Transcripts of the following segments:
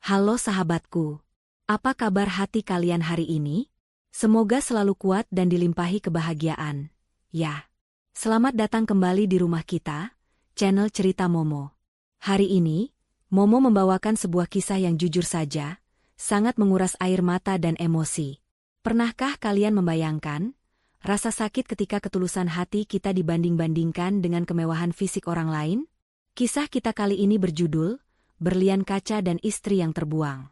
Halo sahabatku, apa kabar hati kalian hari ini? Semoga selalu kuat dan dilimpahi kebahagiaan. Ya, selamat datang kembali di rumah kita, channel Cerita Momo. Hari ini, Momo membawakan sebuah kisah yang jujur saja, sangat menguras air mata dan emosi. Pernahkah kalian membayangkan rasa sakit ketika ketulusan hati kita dibanding-bandingkan dengan kemewahan fisik orang lain? Kisah kita kali ini berjudul Berlian Kaca dan Istri yang Terbuang.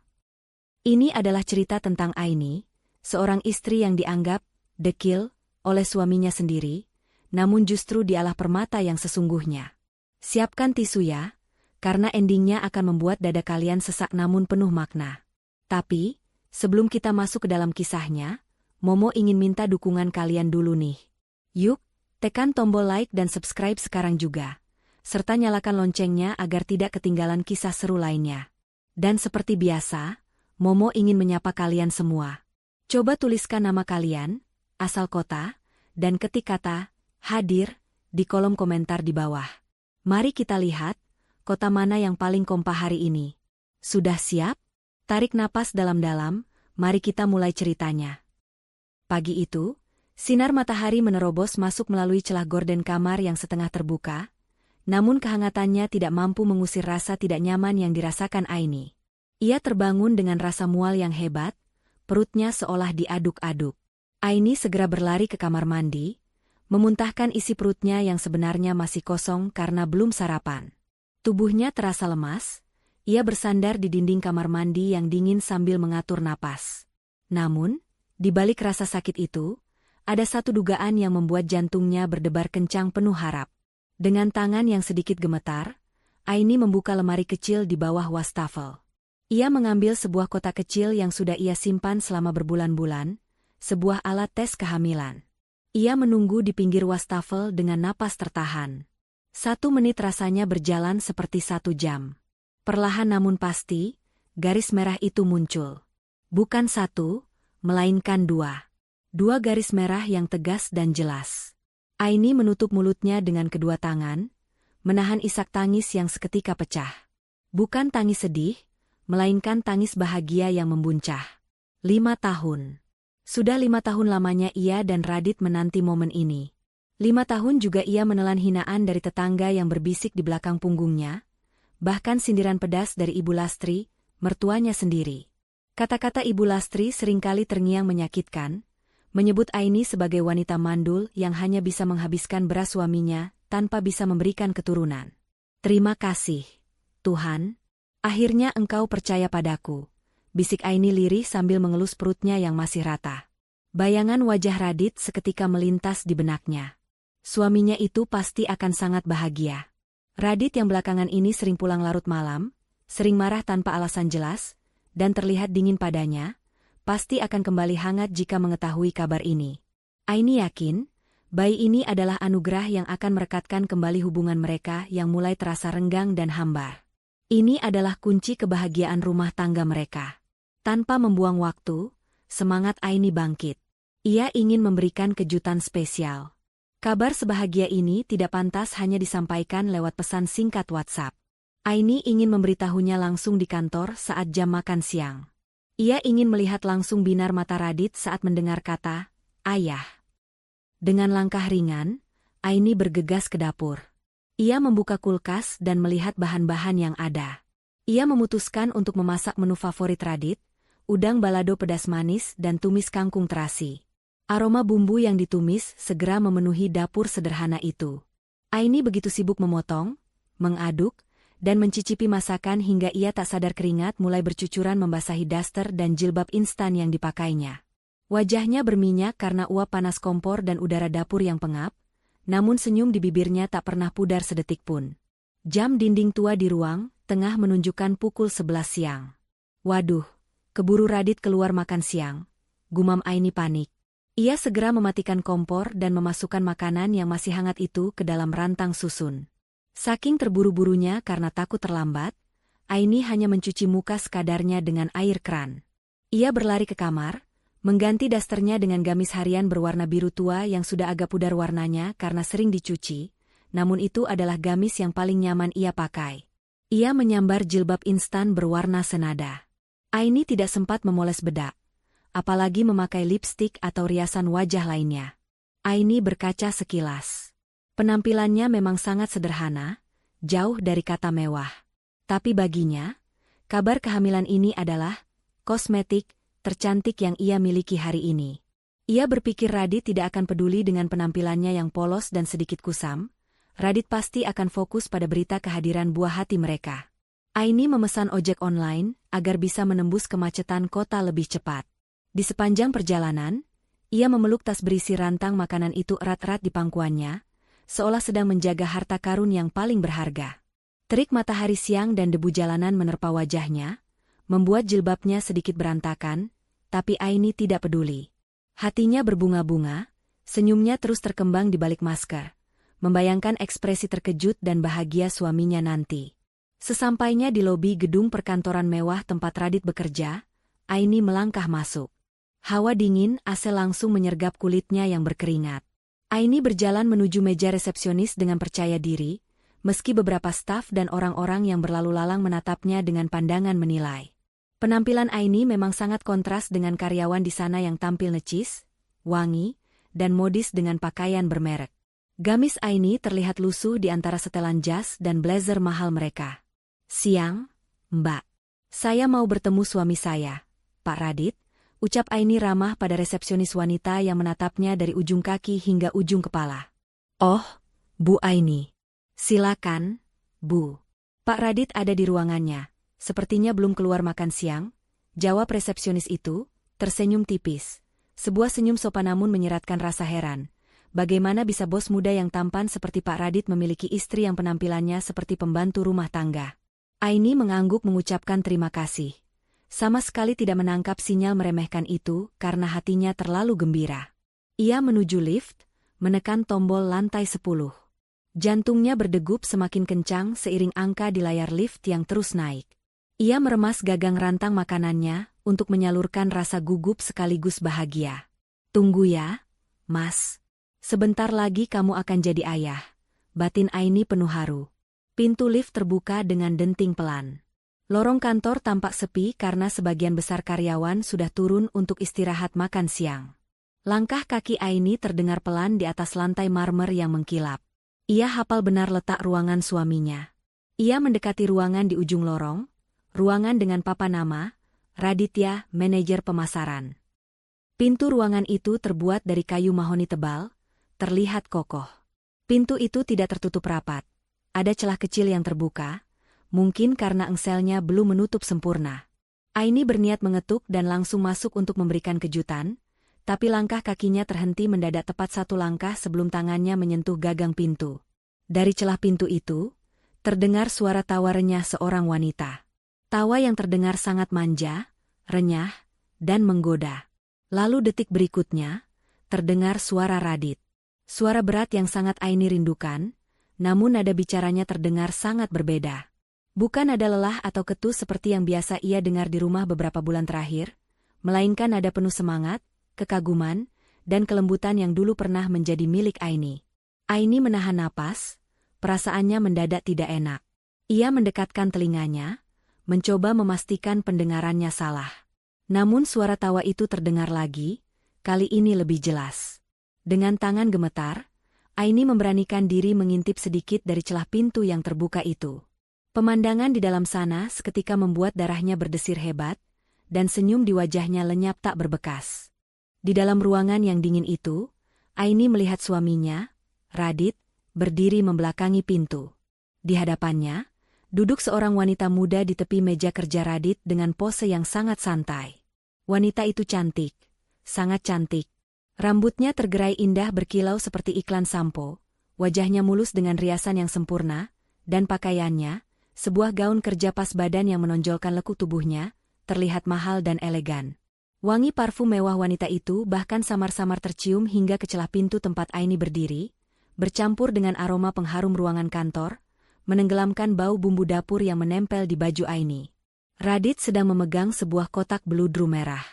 Ini adalah cerita tentang Aini, seorang istri yang dianggap dekil oleh suaminya sendiri, namun justru dialah permata yang sesungguhnya. Siapkan tisu ya, karena endingnya akan membuat dada kalian sesak namun penuh makna. Tapi, sebelum kita masuk ke dalam kisahnya, Momo ingin minta dukungan kalian dulu nih. Yuk, tekan tombol like dan subscribe sekarang juga, serta nyalakan loncengnya agar tidak ketinggalan kisah seru lainnya. Dan seperti biasa, Momo ingin menyapa kalian semua. Coba tuliskan nama kalian, asal kota, dan ketik kata hadir di kolom komentar di bawah. Mari kita lihat, kota mana yang paling kompak hari ini. Sudah siap? Tarik napas dalam-dalam, mari kita mulai ceritanya. Pagi itu, sinar matahari menerobos masuk melalui celah gorden kamar yang setengah terbuka, namun kehangatannya tidak mampu mengusir rasa tidak nyaman yang dirasakan Aini. Ia terbangun dengan rasa mual yang hebat, perutnya seolah diaduk-aduk. Aini segera berlari ke kamar mandi, memuntahkan isi perutnya yang sebenarnya masih kosong karena belum sarapan. Tubuhnya terasa lemas, ia bersandar di dinding kamar mandi yang dingin sambil mengatur napas. Namun, di balik rasa sakit itu, ada satu dugaan yang membuat jantungnya berdebar kencang penuh harap. Dengan tangan yang sedikit gemetar, Aini membuka lemari kecil di bawah wastafel. Ia mengambil sebuah kotak kecil yang sudah ia simpan selama berbulan-bulan, sebuah alat tes kehamilan. Ia menunggu di pinggir wastafel dengan napas tertahan. 1 menit rasanya berjalan seperti 1 jam. Perlahan namun pasti, garis merah itu muncul. Bukan 1, melainkan 2. 2 garis merah yang tegas dan jelas. Aini menutup mulutnya dengan kedua tangan, menahan isak tangis yang seketika pecah. Bukan tangis sedih, melainkan tangis bahagia yang membuncah. 5 tahun. Sudah 5 tahun lamanya ia dan Radit menanti momen ini. 5 tahun juga ia menelan hinaan dari tetangga yang berbisik di belakang punggungnya, bahkan sindiran pedas dari Ibu Lastri, mertuanya sendiri. Kata-kata Ibu Lastri seringkali terngiang menyakitkan, menyebut Aini sebagai wanita mandul yang hanya bisa menghabiskan beras suaminya tanpa bisa memberikan keturunan. Terima kasih, Tuhan. Akhirnya engkau percaya padaku, bisik Aini lirih sambil mengelus perutnya yang masih rata. Bayangan wajah Radit seketika melintas di benaknya. Suaminya itu pasti akan sangat bahagia. Radit yang belakangan ini sering pulang larut malam, sering marah tanpa alasan jelas, dan terlihat dingin padanya, pasti akan kembali hangat jika mengetahui kabar ini. Aini yakin, bayi ini adalah anugerah yang akan merekatkan kembali hubungan mereka yang mulai terasa renggang dan hambar. Ini adalah kunci kebahagiaan rumah tangga mereka. Tanpa membuang waktu, semangat Aini bangkit. Ia ingin memberikan kejutan spesial. Kabar sebahagia ini tidak pantas hanya disampaikan lewat pesan singkat WhatsApp. Aini ingin memberitahunya langsung di kantor saat jam makan siang. Ia ingin melihat langsung binar mata Radit saat mendengar kata, "Ayah." Dengan langkah ringan, Aini bergegas ke dapur. Ia membuka kulkas dan melihat bahan-bahan yang ada. Ia memutuskan untuk memasak menu favorit Radit, udang balado pedas manis dan tumis kangkung terasi. Aroma bumbu yang ditumis segera memenuhi dapur sederhana itu. Aini begitu sibuk memotong, mengaduk, dan mencicipi masakan hingga ia tak sadar keringat mulai bercucuran membasahi daster dan jilbab instan yang dipakainya. Wajahnya berminyak karena uap panas kompor dan udara dapur yang pengap, namun senyum di bibirnya tak pernah pudar sedetik pun. Jam dinding tua di ruang tengah menunjukkan pukul 11 siang. Waduh, keburu Radit keluar makan siang, gumam Aini panik. Ia segera mematikan kompor dan memasukkan makanan yang masih hangat itu ke dalam rantang susun. Saking terburu-burunya karena takut terlambat, Aini hanya mencuci muka sekadarnya dengan air keran. Ia berlari ke kamar, mengganti dasternya dengan gamis harian berwarna biru tua yang sudah agak pudar warnanya karena sering dicuci, namun itu adalah gamis yang paling nyaman ia pakai. Ia menyambar jilbab instan berwarna senada. Aini tidak sempat memoles bedak, apalagi memakai lipstik atau riasan wajah lainnya. Aini berkaca sekilas. Penampilannya memang sangat sederhana, jauh dari kata mewah. Tapi baginya, kabar kehamilan ini adalah kosmetik tercantik yang ia miliki hari ini. Ia berpikir Radit tidak akan peduli dengan penampilannya yang polos dan sedikit kusam. Radit pasti akan fokus pada berita kehadiran buah hati mereka. Aini memesan ojek online agar bisa menembus kemacetan kota lebih cepat. Di sepanjang perjalanan, ia memeluk tas berisi rantang makanan itu erat-erat di pangkuannya, seolah sedang menjaga harta karun yang paling berharga. Terik matahari siang dan debu jalanan menerpa wajahnya, membuat jilbabnya sedikit berantakan, tapi Aini tidak peduli. Hatinya berbunga-bunga, senyumnya terus terkembang di balik masker, membayangkan ekspresi terkejut dan bahagia suaminya nanti. Sesampainya di lobi gedung perkantoran mewah tempat Radit bekerja, Aini melangkah masuk. Hawa dingin AC langsung menyergap kulitnya yang berkeringat. Aini berjalan menuju meja resepsionis dengan percaya diri, meski beberapa staf dan orang-orang yang berlalu lalang menatapnya dengan pandangan menilai. Penampilan Aini memang sangat kontras dengan karyawan di sana yang tampil necis, wangi, dan modis dengan pakaian bermerek. Gamis Aini terlihat lusuh di antara setelan jas dan blazer mahal mereka. "Siang, Mbak. Saya mau bertemu suami saya, Pak Radit," ucap Aini ramah pada resepsionis wanita yang menatapnya dari ujung kaki hingga ujung kepala. "Oh, Bu Aini. Silakan, Bu." Pak Radit ada di ruangannya. "Sepertinya belum keluar makan siang," jawab resepsionis itu, tersenyum tipis. Sebuah senyum sopan namun menyeratkan rasa heran. Bagaimana bisa bos muda yang tampan seperti Pak Radit memiliki istri yang penampilannya seperti pembantu rumah tangga? Aini mengangguk mengucapkan terima kasih. Sama sekali tidak menangkap sinyal meremehkan itu karena hatinya terlalu gembira. Ia menuju lift, menekan tombol lantai 10. Jantungnya berdegup semakin kencang seiring angka di layar lift yang terus naik. Ia meremas gagang rantang makanannya untuk menyalurkan rasa gugup sekaligus bahagia. "Tunggu ya, Mas. Sebentar lagi kamu akan jadi ayah," batin Aini penuh haru. Pintu lift terbuka dengan denting pelan. Lorong kantor tampak sepi karena sebagian besar karyawan sudah turun untuk istirahat makan siang. Langkah kaki Aini terdengar pelan di atas lantai marmer yang mengkilap. Ia hafal benar letak ruangan suaminya. Ia mendekati ruangan di ujung lorong, ruangan dengan papan nama, Raditya, manajer pemasaran. Pintu ruangan itu terbuat dari kayu mahoni tebal, terlihat kokoh. Pintu itu tidak tertutup rapat. Ada celah kecil yang terbuka, mungkin karena engselnya belum menutup sempurna. Aini berniat mengetuk dan langsung masuk untuk memberikan kejutan, tapi langkah kakinya terhenti mendadak tepat satu langkah sebelum tangannya menyentuh gagang pintu. Dari celah pintu itu, terdengar suara tawa renyah seorang wanita. Tawa yang terdengar sangat manja, renyah, dan menggoda. Lalu detik berikutnya, terdengar suara Radit. Suara berat yang sangat Aini rindukan, namun nada bicaranya terdengar sangat berbeda. Bukan nada lelah atau ketus seperti yang biasa ia dengar di rumah beberapa bulan terakhir, melainkan nada penuh semangat, kekaguman, dan kelembutan yang dulu pernah menjadi milik Aini. Aini menahan napas, perasaannya mendadak tidak enak. Ia mendekatkan telinganya, mencoba memastikan pendengarannya salah. Namun suara tawa itu terdengar lagi, kali ini lebih jelas. Dengan tangan gemetar, Aini memberanikan diri mengintip sedikit dari celah pintu yang terbuka itu. Pemandangan di dalam sana seketika membuat darahnya berdesir hebat, dan senyum di wajahnya lenyap tak berbekas. Di dalam ruangan yang dingin itu, Aini melihat suaminya, Radit, berdiri membelakangi pintu. Di hadapannya, duduk seorang wanita muda di tepi meja kerja Radit dengan pose yang sangat santai. Wanita itu cantik, sangat cantik. Rambutnya tergerai indah berkilau seperti iklan sampo, wajahnya mulus dengan riasan yang sempurna, dan pakaiannya, sebuah gaun kerja pas badan yang menonjolkan lekuk tubuhnya, terlihat mahal dan elegan. Wangi parfum mewah wanita itu bahkan samar-samar tercium hingga ke celah pintu tempat Aini berdiri, bercampur dengan aroma pengharum ruangan kantor, menenggelamkan bau bumbu dapur yang menempel di baju Aini. Radit sedang memegang sebuah kotak beludru merah.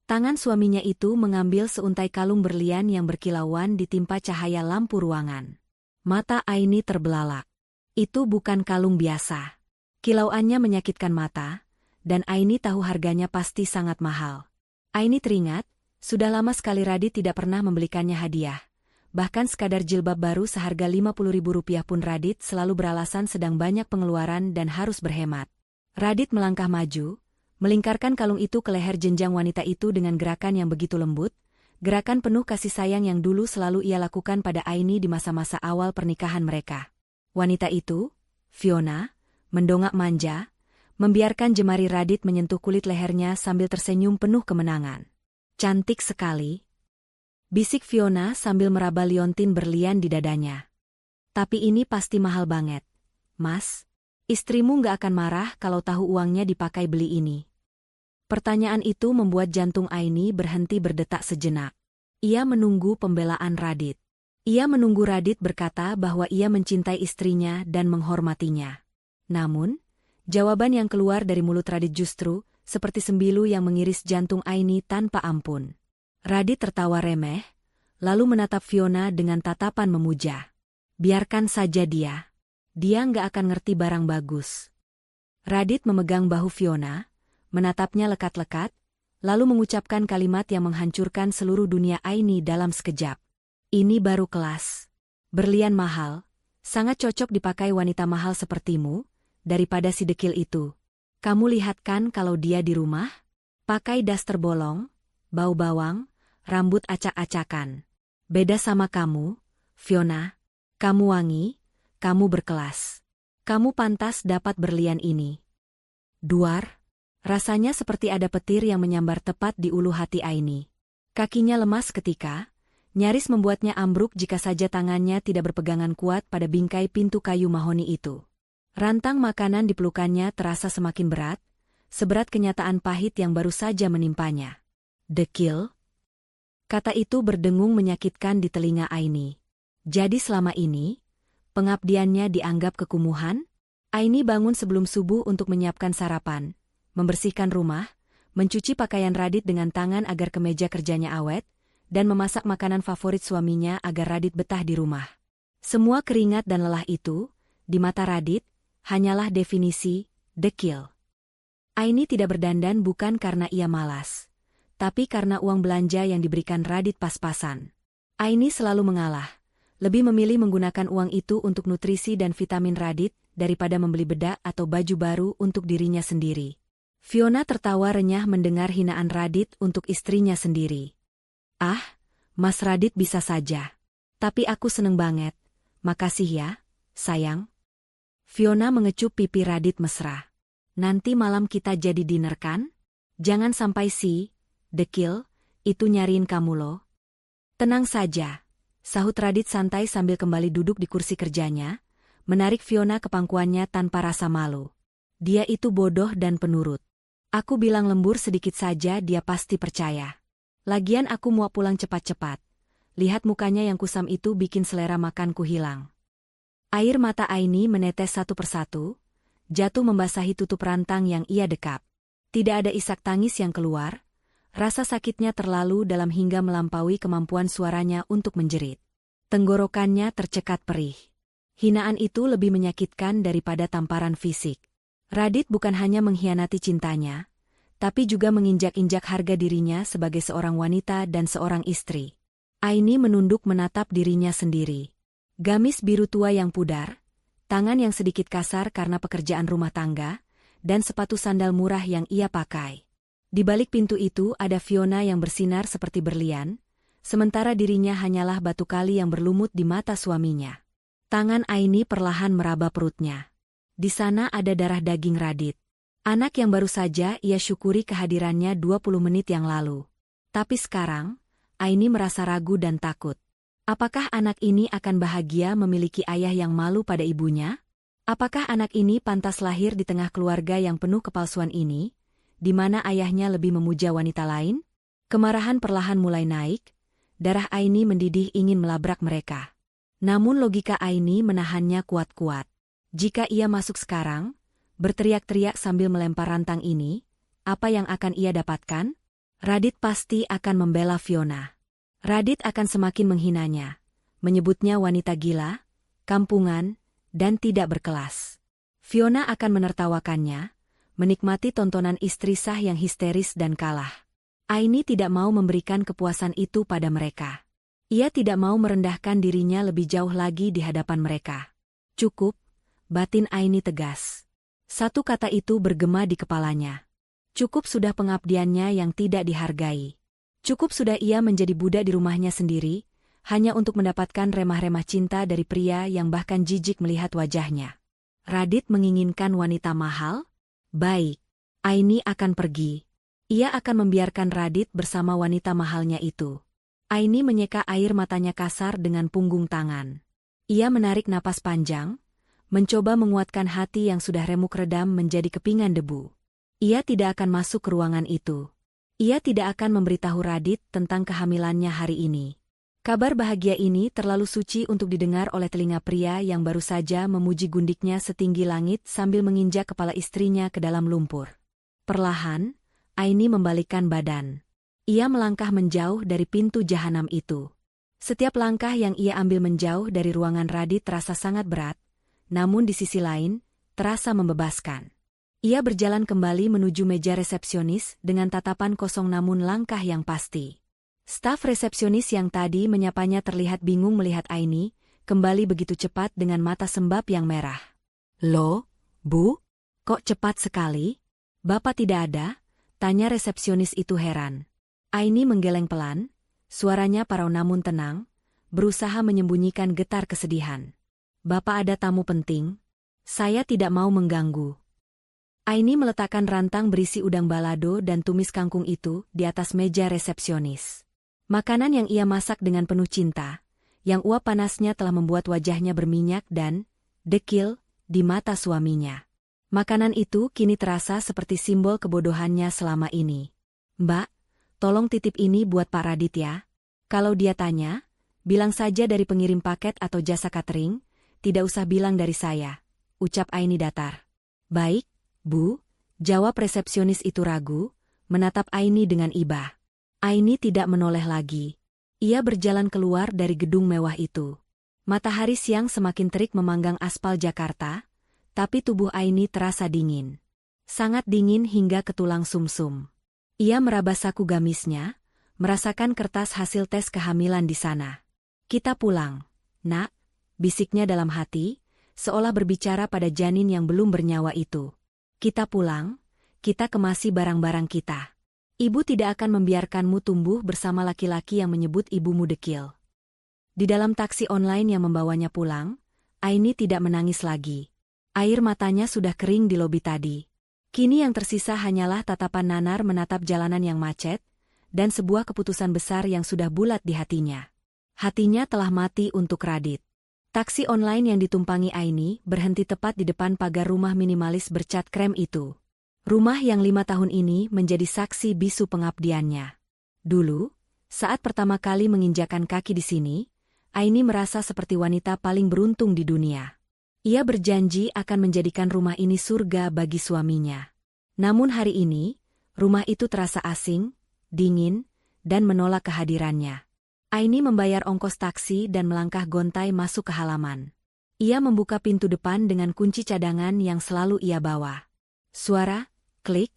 Tangan suaminya itu mengambil seuntai kalung berlian yang berkilauan ditimpa cahaya lampu ruangan. Mata Aini terbelalak. Itu bukan kalung biasa. Kilauannya menyakitkan mata, dan Aini tahu harganya pasti sangat mahal. Aini teringat, sudah lama sekali Radit tidak pernah membelikannya hadiah. Bahkan sekadar jilbab baru seharga Rp50.000 pun Radit selalu beralasan sedang banyak pengeluaran dan harus berhemat. Radit melangkah maju, melingkarkan kalung itu ke leher jenjang wanita itu dengan gerakan yang begitu lembut, gerakan penuh kasih sayang yang dulu selalu ia lakukan pada Aini di masa-masa awal pernikahan mereka. Wanita itu, Fiona, mendongak manja, membiarkan jemari Radit menyentuh kulit lehernya sambil tersenyum penuh kemenangan. Cantik sekali, bisik Fiona sambil meraba liontin berlian di dadanya. Tapi ini pasti mahal banget. Mas, istrimu nggak akan marah kalau tahu uangnya dipakai beli ini. Pertanyaan itu membuat jantung Aini berhenti berdetak sejenak. Ia menunggu pembelaan Radit. Ia menunggu Radit berkata bahwa ia mencintai istrinya dan menghormatinya. Namun, jawaban yang keluar dari mulut Radit justru seperti sembilu yang mengiris jantung Aini tanpa ampun. Radit tertawa remeh, lalu menatap Fiona dengan tatapan memuja. Biarkan saja dia. Dia nggak akan ngerti barang bagus. Radit memegang bahu Fiona, menatapnya lekat-lekat, lalu mengucapkan kalimat yang menghancurkan seluruh dunia Aini dalam sekejap. Ini baru kelas. Berlian mahal, sangat cocok dipakai wanita mahal sepertimu, daripada si dekil itu. Kamu lihat kan kalau dia di rumah? Pakai daster bolong, bau bawang, rambut acak-acakan. Beda sama kamu, Fiona. Kamu wangi, kamu berkelas. Kamu pantas dapat berlian ini. Duar. Rasanya seperti ada petir yang menyambar tepat di ulu hati Aini. Kakinya lemas ketika, nyaris membuatnya ambruk jika saja tangannya tidak berpegangan kuat pada bingkai pintu kayu mahoni itu. Rantang makanan di pelukannya terasa semakin berat, seberat kenyataan pahit yang baru saja menimpanya. Dekil. Kata itu berdengung menyakitkan di telinga Aini. Jadi selama ini, pengabdiannya dianggap kekumuhan? Aini bangun sebelum subuh untuk menyiapkan sarapan, membersihkan rumah, mencuci pakaian Radit dengan tangan agar kemeja kerjanya awet, dan memasak makanan favorit suaminya agar Radit betah di rumah. Semua keringat dan lelah itu, di mata Radit, hanyalah definisi dekil. Aini tidak berdandan bukan karena ia malas, tapi karena uang belanja yang diberikan Radit pas-pasan. Aini selalu mengalah, lebih memilih menggunakan uang itu untuk nutrisi dan vitamin Radit daripada membeli bedak atau baju baru untuk dirinya sendiri. Fiona tertawa renyah mendengar hinaan Radit untuk istrinya sendiri. Ah, Mas Radit bisa saja. Tapi aku seneng banget. Makasih ya, sayang. Fiona mengecup pipi Radit mesra. Nanti malam kita jadi dinner kan? Jangan sampai si dekil itu nyariin kamu loh. Tenang saja, sahut Radit santai sambil kembali duduk di kursi kerjanya, menarik Fiona ke pangkuannya tanpa rasa malu. Dia itu bodoh dan penurut. Aku bilang lembur sedikit saja dia pasti percaya. Lagian aku mau pulang cepat-cepat. Lihat mukanya yang kusam itu bikin selera makanku hilang. Air mata Aini menetes satu persatu, jatuh membasahi tutup rantang yang ia dekap. Tidak ada isak tangis yang keluar, rasa sakitnya terlalu dalam hingga melampaui kemampuan suaranya untuk menjerit. Tenggorokannya tercekat perih. Hinaan itu lebih menyakitkan daripada tamparan fisik. Radit bukan hanya mengkhianati cintanya, tapi juga menginjak-injak harga dirinya sebagai seorang wanita dan seorang istri. Aini menunduk menatap dirinya sendiri. Gamis biru tua yang pudar, tangan yang sedikit kasar karena pekerjaan rumah tangga, dan sepatu sandal murah yang ia pakai. Di balik pintu itu ada Fiona yang bersinar seperti berlian, sementara dirinya hanyalah batu kali yang berlumut di mata suaminya. Tangan Aini perlahan meraba perutnya. Di sana ada darah daging Radit. Anak yang baru saja ia syukuri kehadirannya 20 menit yang lalu. Tapi sekarang, Aini merasa ragu dan takut. Apakah anak ini akan bahagia memiliki ayah yang malu pada ibunya? Apakah anak ini pantas lahir di tengah keluarga yang penuh kepalsuan ini, di mana ayahnya lebih memuja wanita lain? Kemarahan perlahan mulai naik, darah Aini mendidih ingin melabrak mereka. Namun logika Aini menahannya kuat-kuat. Jika ia masuk sekarang, berteriak-teriak sambil melempar rantang ini, apa yang akan ia dapatkan? Radit pasti akan membela Fiona. Radit akan semakin menghinanya, menyebutnya wanita gila, kampungan, dan tidak berkelas. Fiona akan menertawakannya, menikmati tontonan istri sah yang histeris dan kalah. Aini tidak mau memberikan kepuasan itu pada mereka. Ia tidak mau merendahkan dirinya lebih jauh lagi di hadapan mereka. Cukup, batin Aini tegas. Satu kata itu bergema di kepalanya. Cukup sudah pengabdiannya yang tidak dihargai. Cukup sudah ia menjadi budak di rumahnya sendiri, hanya untuk mendapatkan remah-remah cinta dari pria yang bahkan jijik melihat wajahnya. Radit menginginkan wanita mahal? Baik, Aini akan pergi. Ia akan membiarkan Radit bersama wanita mahalnya itu. Aini menyeka air matanya kasar dengan punggung tangan. Ia menarik napas panjang, mencoba menguatkan hati yang sudah remuk redam menjadi kepingan debu. Ia tidak akan masuk ke ruangan itu. Ia tidak akan memberitahu Radit tentang kehamilannya hari ini. Kabar bahagia ini terlalu suci untuk didengar oleh telinga pria yang baru saja memuji gundiknya setinggi langit sambil menginjak kepala istrinya ke dalam lumpur. Perlahan, Aini membalikkan badan. Ia melangkah menjauh dari pintu jahanam itu. Setiap langkah yang ia ambil menjauh dari ruangan Radit terasa sangat berat, namun di sisi lain, terasa membebaskan. Ia berjalan kembali menuju meja resepsionis dengan tatapan kosong namun langkah yang pasti. Staf resepsionis yang tadi menyapanya terlihat bingung melihat Aini, kembali begitu cepat dengan mata sembab yang merah. "Loh, Bu? Kok cepat sekali? Bapak tidak ada?" tanya resepsionis itu heran. Aini menggeleng pelan, suaranya parau namun tenang, berusaha menyembunyikan getar kesedihan. "Bapak ada tamu penting. Saya tidak mau mengganggu." Aini meletakkan rantang berisi udang balado dan tumis kangkung itu di atas meja resepsionis. Makanan yang ia masak dengan penuh cinta, yang uap panasnya telah membuat wajahnya berminyak dan dekil di mata suaminya. Makanan itu kini terasa seperti simbol kebodohannya selama ini. "Mbak, tolong titip ini buat Pak Radit ya. Kalau dia tanya, bilang saja dari pengirim paket atau jasa catering, tidak usah bilang dari saya," ucap Aini datar. "Baik, Bu," jawab resepsionis itu ragu, menatap Aini dengan iba. Aini tidak menoleh lagi. Ia berjalan keluar dari gedung mewah itu. Matahari siang semakin terik memanggang aspal Jakarta, tapi tubuh Aini terasa dingin. Sangat dingin hingga ke tulang sumsum. Ia meraba saku gamisnya, merasakan kertas hasil tes kehamilan di sana. "Kita pulang, Nak," bisiknya dalam hati, seolah berbicara pada janin yang belum bernyawa itu. "Kita pulang, kita kemasi barang-barang kita. Ibu tidak akan membiarkanmu tumbuh bersama laki-laki yang menyebut ibumu dekil." Di dalam taksi online yang membawanya pulang, Aini tidak menangis lagi. Air matanya sudah kering di lobi tadi. Kini yang tersisa hanyalah tatapan nanar menatap jalanan yang macet, dan sebuah keputusan besar yang sudah bulat di hatinya. Hatinya telah mati untuk Radit. Taksi online yang ditumpangi Aini berhenti tepat di depan pagar rumah minimalis bercat krem itu. Rumah yang 5 tahun ini menjadi saksi bisu pengabdiannya. Dulu, saat pertama kali menginjakan kaki di sini, Aini merasa seperti wanita paling beruntung di dunia. Ia berjanji akan menjadikan rumah ini surga bagi suaminya. Namun hari ini, rumah itu terasa asing, dingin, dan menolak kehadirannya. Aini membayar ongkos taksi dan melangkah gontai masuk ke halaman. Ia membuka pintu depan dengan kunci cadangan yang selalu ia bawa. Suara klik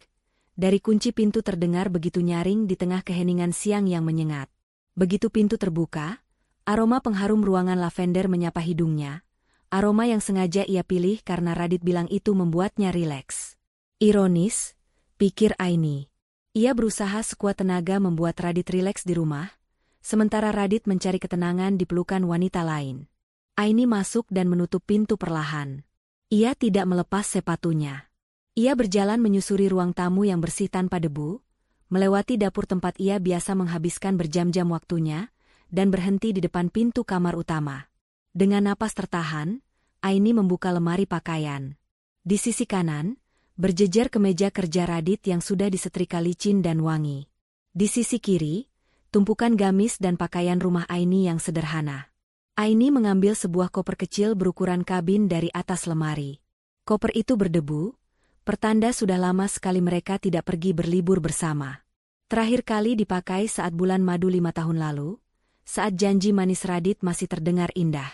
dari kunci pintu terdengar begitu nyaring di tengah keheningan siang yang menyengat. Begitu pintu terbuka, aroma pengharum ruangan lavender menyapa hidungnya, aroma yang sengaja ia pilih karena Radit bilang itu membuatnya rileks. Ironis, pikir Aini. Ia berusaha sekuat tenaga membuat Radit rileks di rumah, sementara Radit mencari ketenangan di pelukan wanita lain. Aini masuk dan menutup pintu perlahan. Ia tidak melepas sepatunya. Ia berjalan menyusuri ruang tamu yang bersih tanpa debu, melewati dapur tempat ia biasa menghabiskan berjam-jam waktunya, dan berhenti di depan pintu kamar utama. Dengan napas tertahan, Aini membuka lemari pakaian. Di sisi kanan, berjejer kemeja kerja Radit yang sudah disetrika licin dan wangi. Di sisi kiri, tumpukan gamis dan pakaian rumah Aini yang sederhana. Aini mengambil sebuah koper kecil berukuran kabin dari atas lemari. Koper itu berdebu, pertanda sudah lama sekali mereka tidak pergi berlibur bersama. Terakhir kali dipakai saat bulan madu 5 tahun lalu, saat janji manis Radit masih terdengar indah.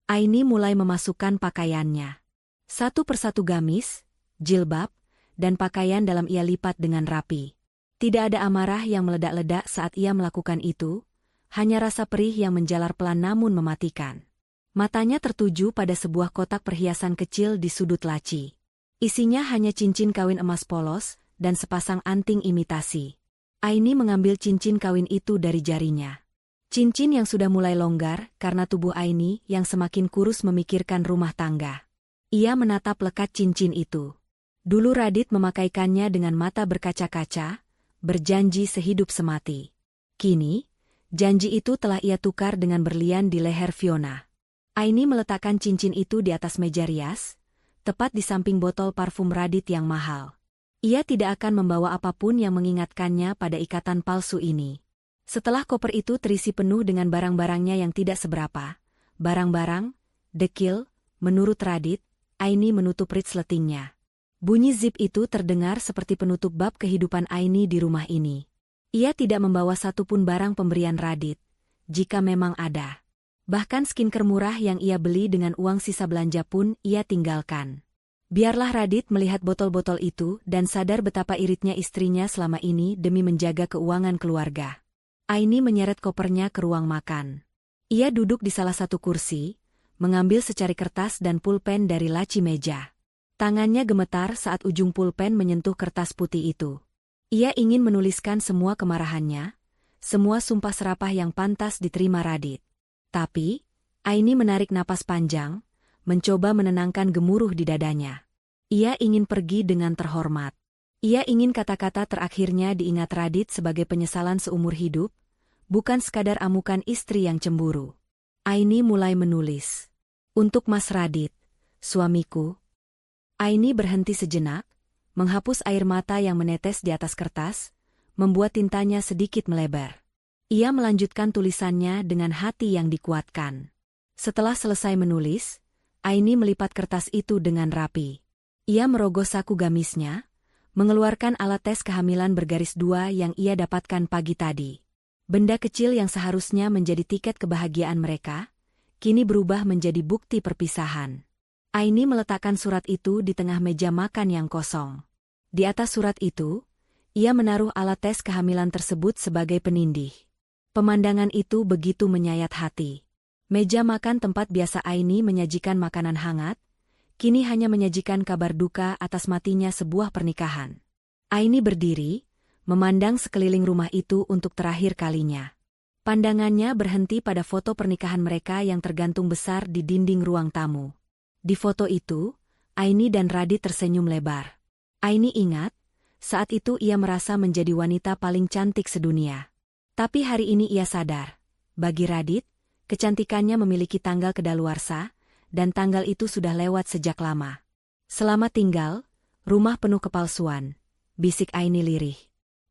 Aini mulai memasukkan pakaiannya. Satu persatu gamis, jilbab, dan pakaian dalam ia lipat dengan rapi. Tidak ada amarah yang meledak-ledak saat ia melakukan itu, hanya rasa perih yang menjalar pelan namun mematikan. Matanya tertuju pada sebuah kotak perhiasan kecil di sudut laci. Isinya hanya cincin kawin emas polos dan sepasang anting imitasi. Aini mengambil cincin kawin itu dari jarinya. Cincin yang sudah mulai longgar karena tubuh Aini yang semakin kurus memikirkan rumah tangga. Ia menatap lekat cincin itu. Dulu Radit memakaikannya dengan mata berkaca-kaca, berjanji sehidup semati. Kini, janji itu telah ia tukar dengan berlian di leher Fiona. Aini meletakkan cincin itu di atas meja rias, tepat di samping botol parfum Radit yang mahal. Ia tidak akan membawa apapun yang mengingatkannya pada ikatan palsu ini. Setelah koper itu terisi penuh dengan barang-barangnya yang tidak seberapa, barang-barang, dekil, menurut Radit, Aini menutup resletingnya. Bunyi zip itu terdengar seperti penutup bab kehidupan Aini di rumah ini. Ia tidak membawa satupun barang pemberian Radit, jika memang ada. Bahkan skincare murah yang ia beli dengan uang sisa belanja pun ia tinggalkan. Biarlah Radit melihat botol-botol itu dan sadar betapa iritnya istrinya selama ini demi menjaga keuangan keluarga. Aini menyeret kopernya ke ruang makan. Ia duduk di salah satu kursi, mengambil secari kertas dan pulpen dari laci meja. Tangannya gemetar saat ujung pulpen menyentuh kertas putih itu. Ia ingin menuliskan semua kemarahannya, semua sumpah serapah yang pantas diterima Radit. Tapi, Aini menarik napas panjang, mencoba menenangkan gemuruh di dadanya. Ia ingin pergi dengan terhormat. Ia ingin kata-kata terakhirnya diingat Radit sebagai penyesalan seumur hidup, bukan sekadar amukan istri yang cemburu. Aini mulai menulis. Untuk Mas Radit, suamiku. Aini berhenti sejenak, menghapus air mata yang menetes di atas kertas, membuat tintanya sedikit melebar. Ia melanjutkan tulisannya dengan hati yang dikuatkan. Setelah selesai menulis, Aini melipat kertas itu dengan rapi. Ia merogoh saku gamisnya, mengeluarkan alat tes kehamilan bergaris 2 yang ia dapatkan pagi tadi. Benda kecil yang seharusnya menjadi tiket kebahagiaan mereka, kini berubah menjadi bukti perpisahan. Aini meletakkan surat itu di tengah meja makan yang kosong. Di atas surat itu, ia menaruh alat tes kehamilan tersebut sebagai penindih. Pemandangan itu begitu menyayat hati. Meja makan tempat biasa Aini menyajikan makanan hangat, kini hanya menyajikan kabar duka atas matinya sebuah pernikahan. Aini berdiri, memandang sekeliling rumah itu untuk terakhir kalinya. Pandangannya berhenti pada foto pernikahan mereka yang tergantung besar di dinding ruang tamu. Di foto itu, Aini dan Radit tersenyum lebar. Aini ingat, saat itu ia merasa menjadi wanita paling cantik sedunia. Tapi hari ini ia sadar, bagi Radit, kecantikannya memiliki tanggal kedaluarsa, dan tanggal itu sudah lewat sejak lama. Selamat tinggal, rumah penuh kepalsuan, bisik Aini lirih.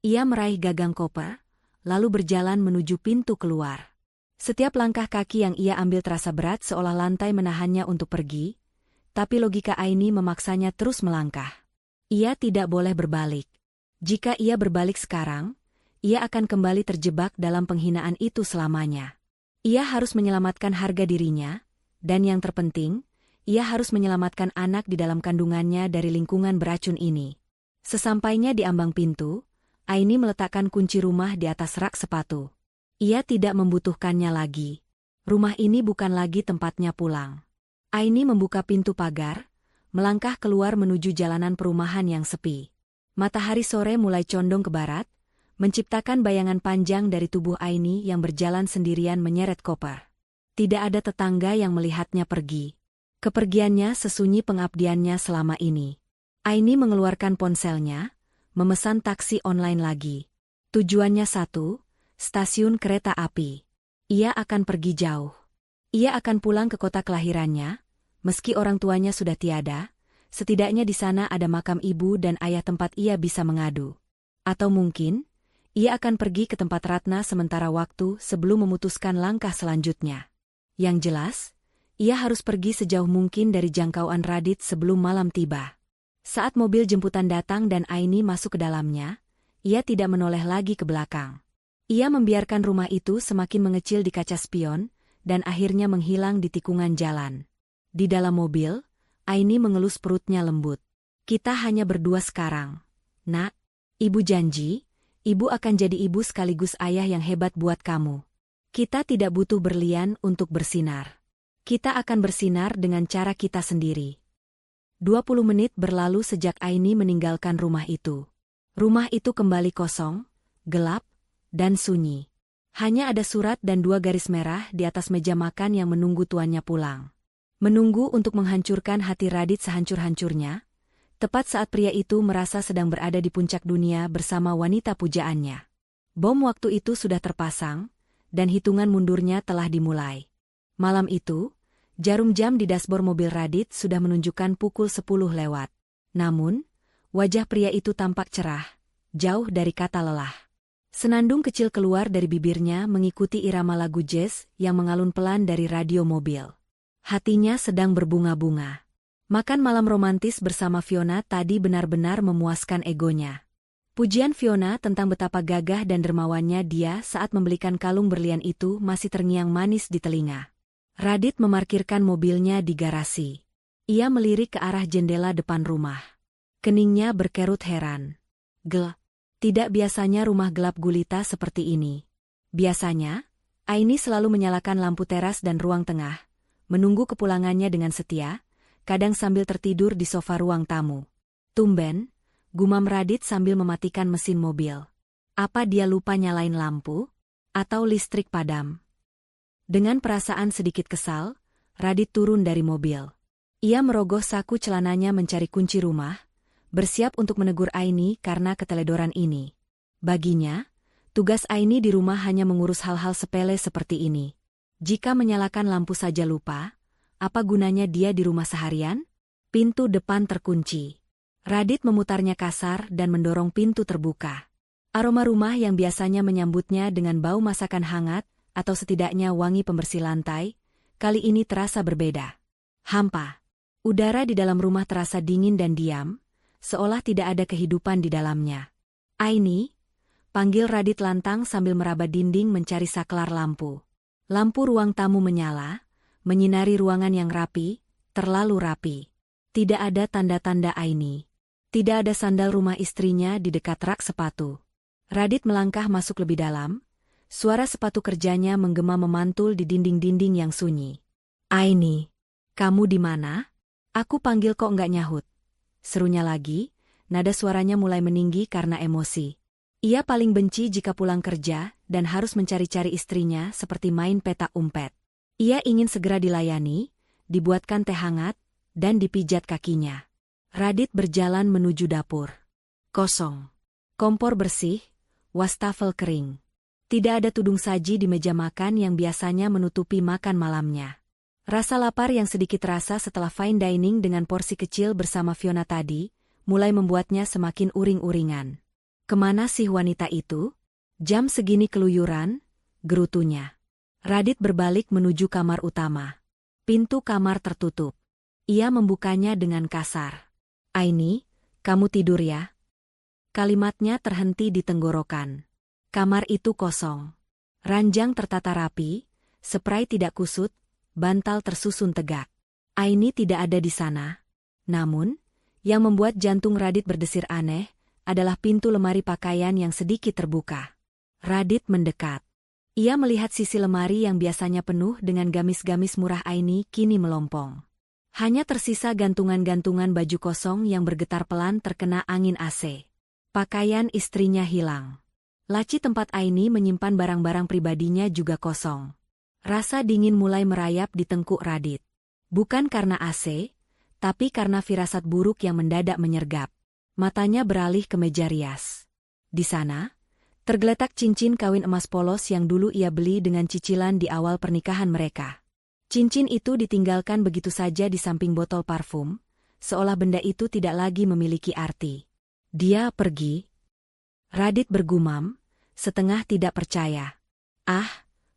Ia meraih gagang koper, lalu berjalan menuju pintu keluar. Setiap langkah kaki yang ia ambil terasa berat seolah lantai menahannya untuk pergi, tapi logika Aini memaksanya terus melangkah. Ia tidak boleh berbalik. Jika ia berbalik sekarang, ia akan kembali terjebak dalam penghinaan itu selamanya. Ia harus menyelamatkan harga dirinya, dan yang terpenting, ia harus menyelamatkan anak di dalam kandungannya dari lingkungan beracun ini. Sesampainya di ambang pintu, Aini meletakkan kunci rumah di atas rak sepatu. Ia tidak membutuhkannya lagi. Rumah ini bukan lagi tempatnya pulang. Aini membuka pintu pagar, melangkah keluar menuju jalanan perumahan yang sepi. Matahari sore mulai condong ke barat, menciptakan bayangan panjang dari tubuh Aini yang berjalan sendirian menyeret koper. Tidak ada tetangga yang melihatnya pergi. Kepergiannya sesunyi pengabdiannya selama ini. Aini mengeluarkan ponselnya, memesan taksi online lagi. Tujuannya satu, stasiun kereta api. Ia akan pergi jauh. Ia akan pulang ke kota kelahirannya, meski orang tuanya sudah tiada, setidaknya di sana ada makam ibu dan ayah tempat ia bisa mengadu. Atau mungkin, ia akan pergi ke tempat Ratna sementara waktu sebelum memutuskan langkah selanjutnya. Yang jelas, ia harus pergi sejauh mungkin dari jangkauan Radit sebelum malam tiba. Saat mobil jemputan datang dan Aini masuk ke dalamnya, ia tidak menoleh lagi ke belakang. Ia membiarkan rumah itu semakin mengecil di kaca spion, dan akhirnya menghilang di tikungan jalan. Di dalam mobil, Aini mengelus perutnya lembut. Kita hanya berdua sekarang. Nak, ibu janji, ibu akan jadi ibu sekaligus ayah yang hebat buat kamu. Kita tidak butuh berlian untuk bersinar. Kita akan bersinar dengan cara kita sendiri. 20 menit berlalu sejak Aini meninggalkan rumah itu. Rumah itu kembali kosong, gelap, dan sunyi. Hanya ada surat dan 2 garis merah di atas meja makan yang menunggu tuannya pulang. Menunggu untuk menghancurkan hati Radit sehancur-hancurnya, tepat saat pria itu merasa sedang berada di puncak dunia bersama wanita pujaannya. Bom waktu itu sudah terpasang, dan hitungan mundurnya telah dimulai. Malam itu, jarum jam di dashboard mobil Radit sudah menunjukkan pukul 10 lewat. Namun, wajah pria itu tampak cerah, jauh dari kata lelah. Senandung kecil keluar dari bibirnya mengikuti irama lagu jazz yang mengalun pelan dari radio mobil. Hatinya sedang berbunga-bunga. Makan malam romantis bersama Fiona tadi benar-benar memuaskan egonya. Pujian Fiona tentang betapa gagah dan dermawannya dia saat membelikan kalung berlian itu masih terngiang manis di telinga. Radit memarkirkan mobilnya di garasi. Ia melirik ke arah jendela depan rumah. Keningnya berkerut heran. Tidak biasanya rumah gelap gulita seperti ini. Biasanya, Aini selalu menyalakan lampu teras dan ruang tengah, menunggu kepulangannya dengan setia, kadang sambil tertidur di sofa ruang tamu. Tumben, gumam Radit sambil mematikan mesin mobil. Apa dia lupa nyalain lampu? Atau listrik padam? Dengan perasaan sedikit kesal, Radit turun dari mobil. Ia merogoh saku celananya mencari kunci rumah, bersiap untuk menegur Aini karena keteledoran ini. Baginya, tugas Aini di rumah hanya mengurus hal-hal sepele seperti ini. Jika menyalakan lampu saja lupa, apa gunanya dia di rumah seharian? Pintu depan terkunci. Radit memutarnya kasar dan mendorong pintu terbuka. Aroma rumah yang biasanya menyambutnya dengan bau masakan hangat, atau setidaknya wangi pembersih lantai, kali ini terasa berbeda. Hampa. Udara di dalam rumah terasa dingin dan diam, seolah tidak ada kehidupan di dalamnya. Aini, panggil Radit lantang sambil meraba dinding mencari saklar lampu. Lampu ruang tamu menyala, menyinari ruangan yang rapi, terlalu rapi. Tidak ada tanda-tanda Aini. Tidak ada sandal rumah istrinya di dekat rak sepatu. Radit melangkah masuk lebih dalam, suara sepatu kerjanya menggema memantul di dinding-dinding yang sunyi. Aini, kamu di mana? Aku panggil kok nggak nyahut. Serunya lagi, nada suaranya mulai meninggi karena emosi. Ia paling benci jika pulang kerja dan harus mencari-cari istrinya seperti main petak umpet. Ia ingin segera dilayani, dibuatkan teh hangat, dan dipijat kakinya. Radit berjalan menuju dapur. Kosong. Kompor bersih, wastafel kering. Tidak ada tudung saji di meja makan yang biasanya menutupi makan malamnya. Rasa lapar yang sedikit terasa setelah fine dining dengan porsi kecil bersama Fiona tadi, mulai membuatnya semakin uring-uringan. Kemana sih wanita itu? Jam segini keluyuran, gerutunya. Radit berbalik menuju kamar utama. Pintu kamar tertutup. Ia membukanya dengan kasar. Aini, kamu tidur ya? Kalimatnya terhenti di tenggorokan. Kamar itu kosong. Ranjang tertata rapi, spray tidak kusut, bantal tersusun tegak. Aini tidak ada di sana. Namun, yang membuat jantung Radit berdesir aneh, adalah pintu lemari pakaian yang sedikit terbuka. Radit mendekat. Ia melihat sisi lemari yang biasanya penuh dengan gamis-gamis murah Aini kini melompong. Hanya tersisa gantungan-gantungan baju kosong yang bergetar pelan terkena angin AC. Pakaian istrinya hilang. Laci tempat Aini menyimpan barang-barang pribadinya juga kosong. Rasa dingin mulai merayap di tengkuk Radit. Bukan karena AC, tapi karena firasat buruk yang mendadak menyergap. Matanya beralih ke meja rias. Di sana, tergeletak cincin kawin emas polos yang dulu ia beli dengan cicilan di awal pernikahan mereka. Cincin itu ditinggalkan begitu saja di samping botol parfum, seolah benda itu tidak lagi memiliki arti. Dia pergi. Radit bergumam, setengah tidak percaya.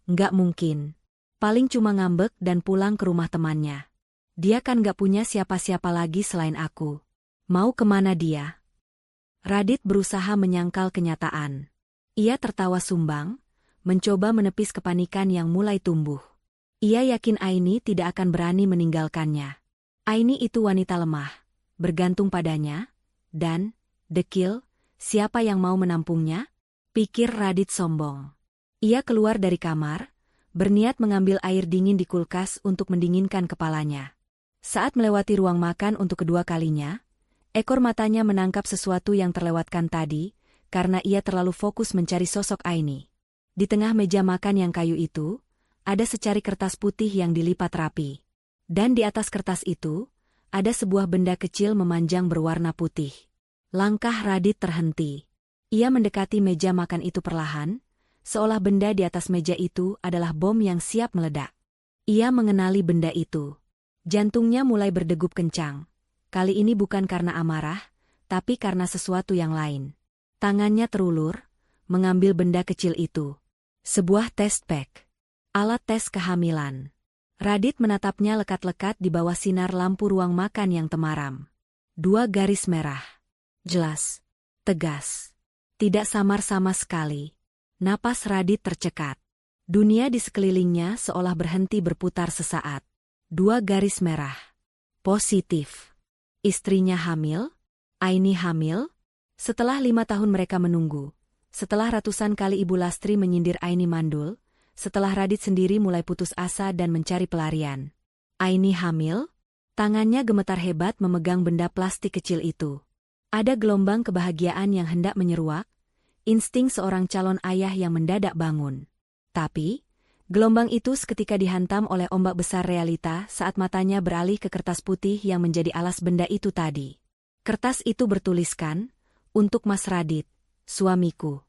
Nggak mungkin. Paling cuma ngambek dan pulang ke rumah temannya. Dia kan nggak punya siapa-siapa lagi selain aku. Mau kemana dia? Radit berusaha menyangkal kenyataan. Ia tertawa sumbang, mencoba menepis kepanikan yang mulai tumbuh. Ia yakin Aini tidak akan berani meninggalkannya. Aini itu wanita lemah, bergantung padanya, dan, dekil, siapa yang mau menampungnya? Pikir Radit sombong. Ia keluar dari kamar, berniat mengambil air dingin di kulkas untuk mendinginkan kepalanya. Saat melewati ruang makan untuk kedua kalinya, ekor matanya menangkap sesuatu yang terlewatkan tadi, karena ia terlalu fokus mencari sosok Aini. Di tengah meja makan yang kayu itu, ada secari kertas putih yang dilipat rapi. Dan di atas kertas itu, ada sebuah benda kecil memanjang berwarna putih. Langkah Radit terhenti. Ia mendekati meja makan itu perlahan, seolah benda di atas meja itu adalah bom yang siap meledak. Ia mengenali benda itu. Jantungnya mulai berdegup kencang. Kali ini bukan karena amarah, tapi karena sesuatu yang lain. Tangannya terulur, mengambil benda kecil itu. Sebuah test pack. Alat tes kehamilan. Radit menatapnya lekat-lekat di bawah sinar lampu ruang makan yang temaram. 2 garis merah. Jelas. Tegas. Tidak samar sama sekali. Napas Radit tercekat. Dunia di sekelilingnya seolah berhenti berputar sesaat. 2 garis merah. Positif. Istrinya hamil? Aini hamil? Setelah 5 tahun mereka menunggu. Setelah ratusan kali Ibu Lastri menyindir Aini mandul. Setelah Radit sendiri mulai putus asa dan mencari pelarian. Aini hamil? Tangannya gemetar hebat memegang benda plastik kecil itu. Ada gelombang kebahagiaan yang hendak menyeruak, insting seorang calon ayah yang mendadak bangun. Tapi, gelombang itu seketika dihantam oleh ombak besar realita saat matanya beralih ke kertas putih yang menjadi alas benda itu tadi. Kertas itu bertuliskan, "Untuk Mas Radit, suamiku."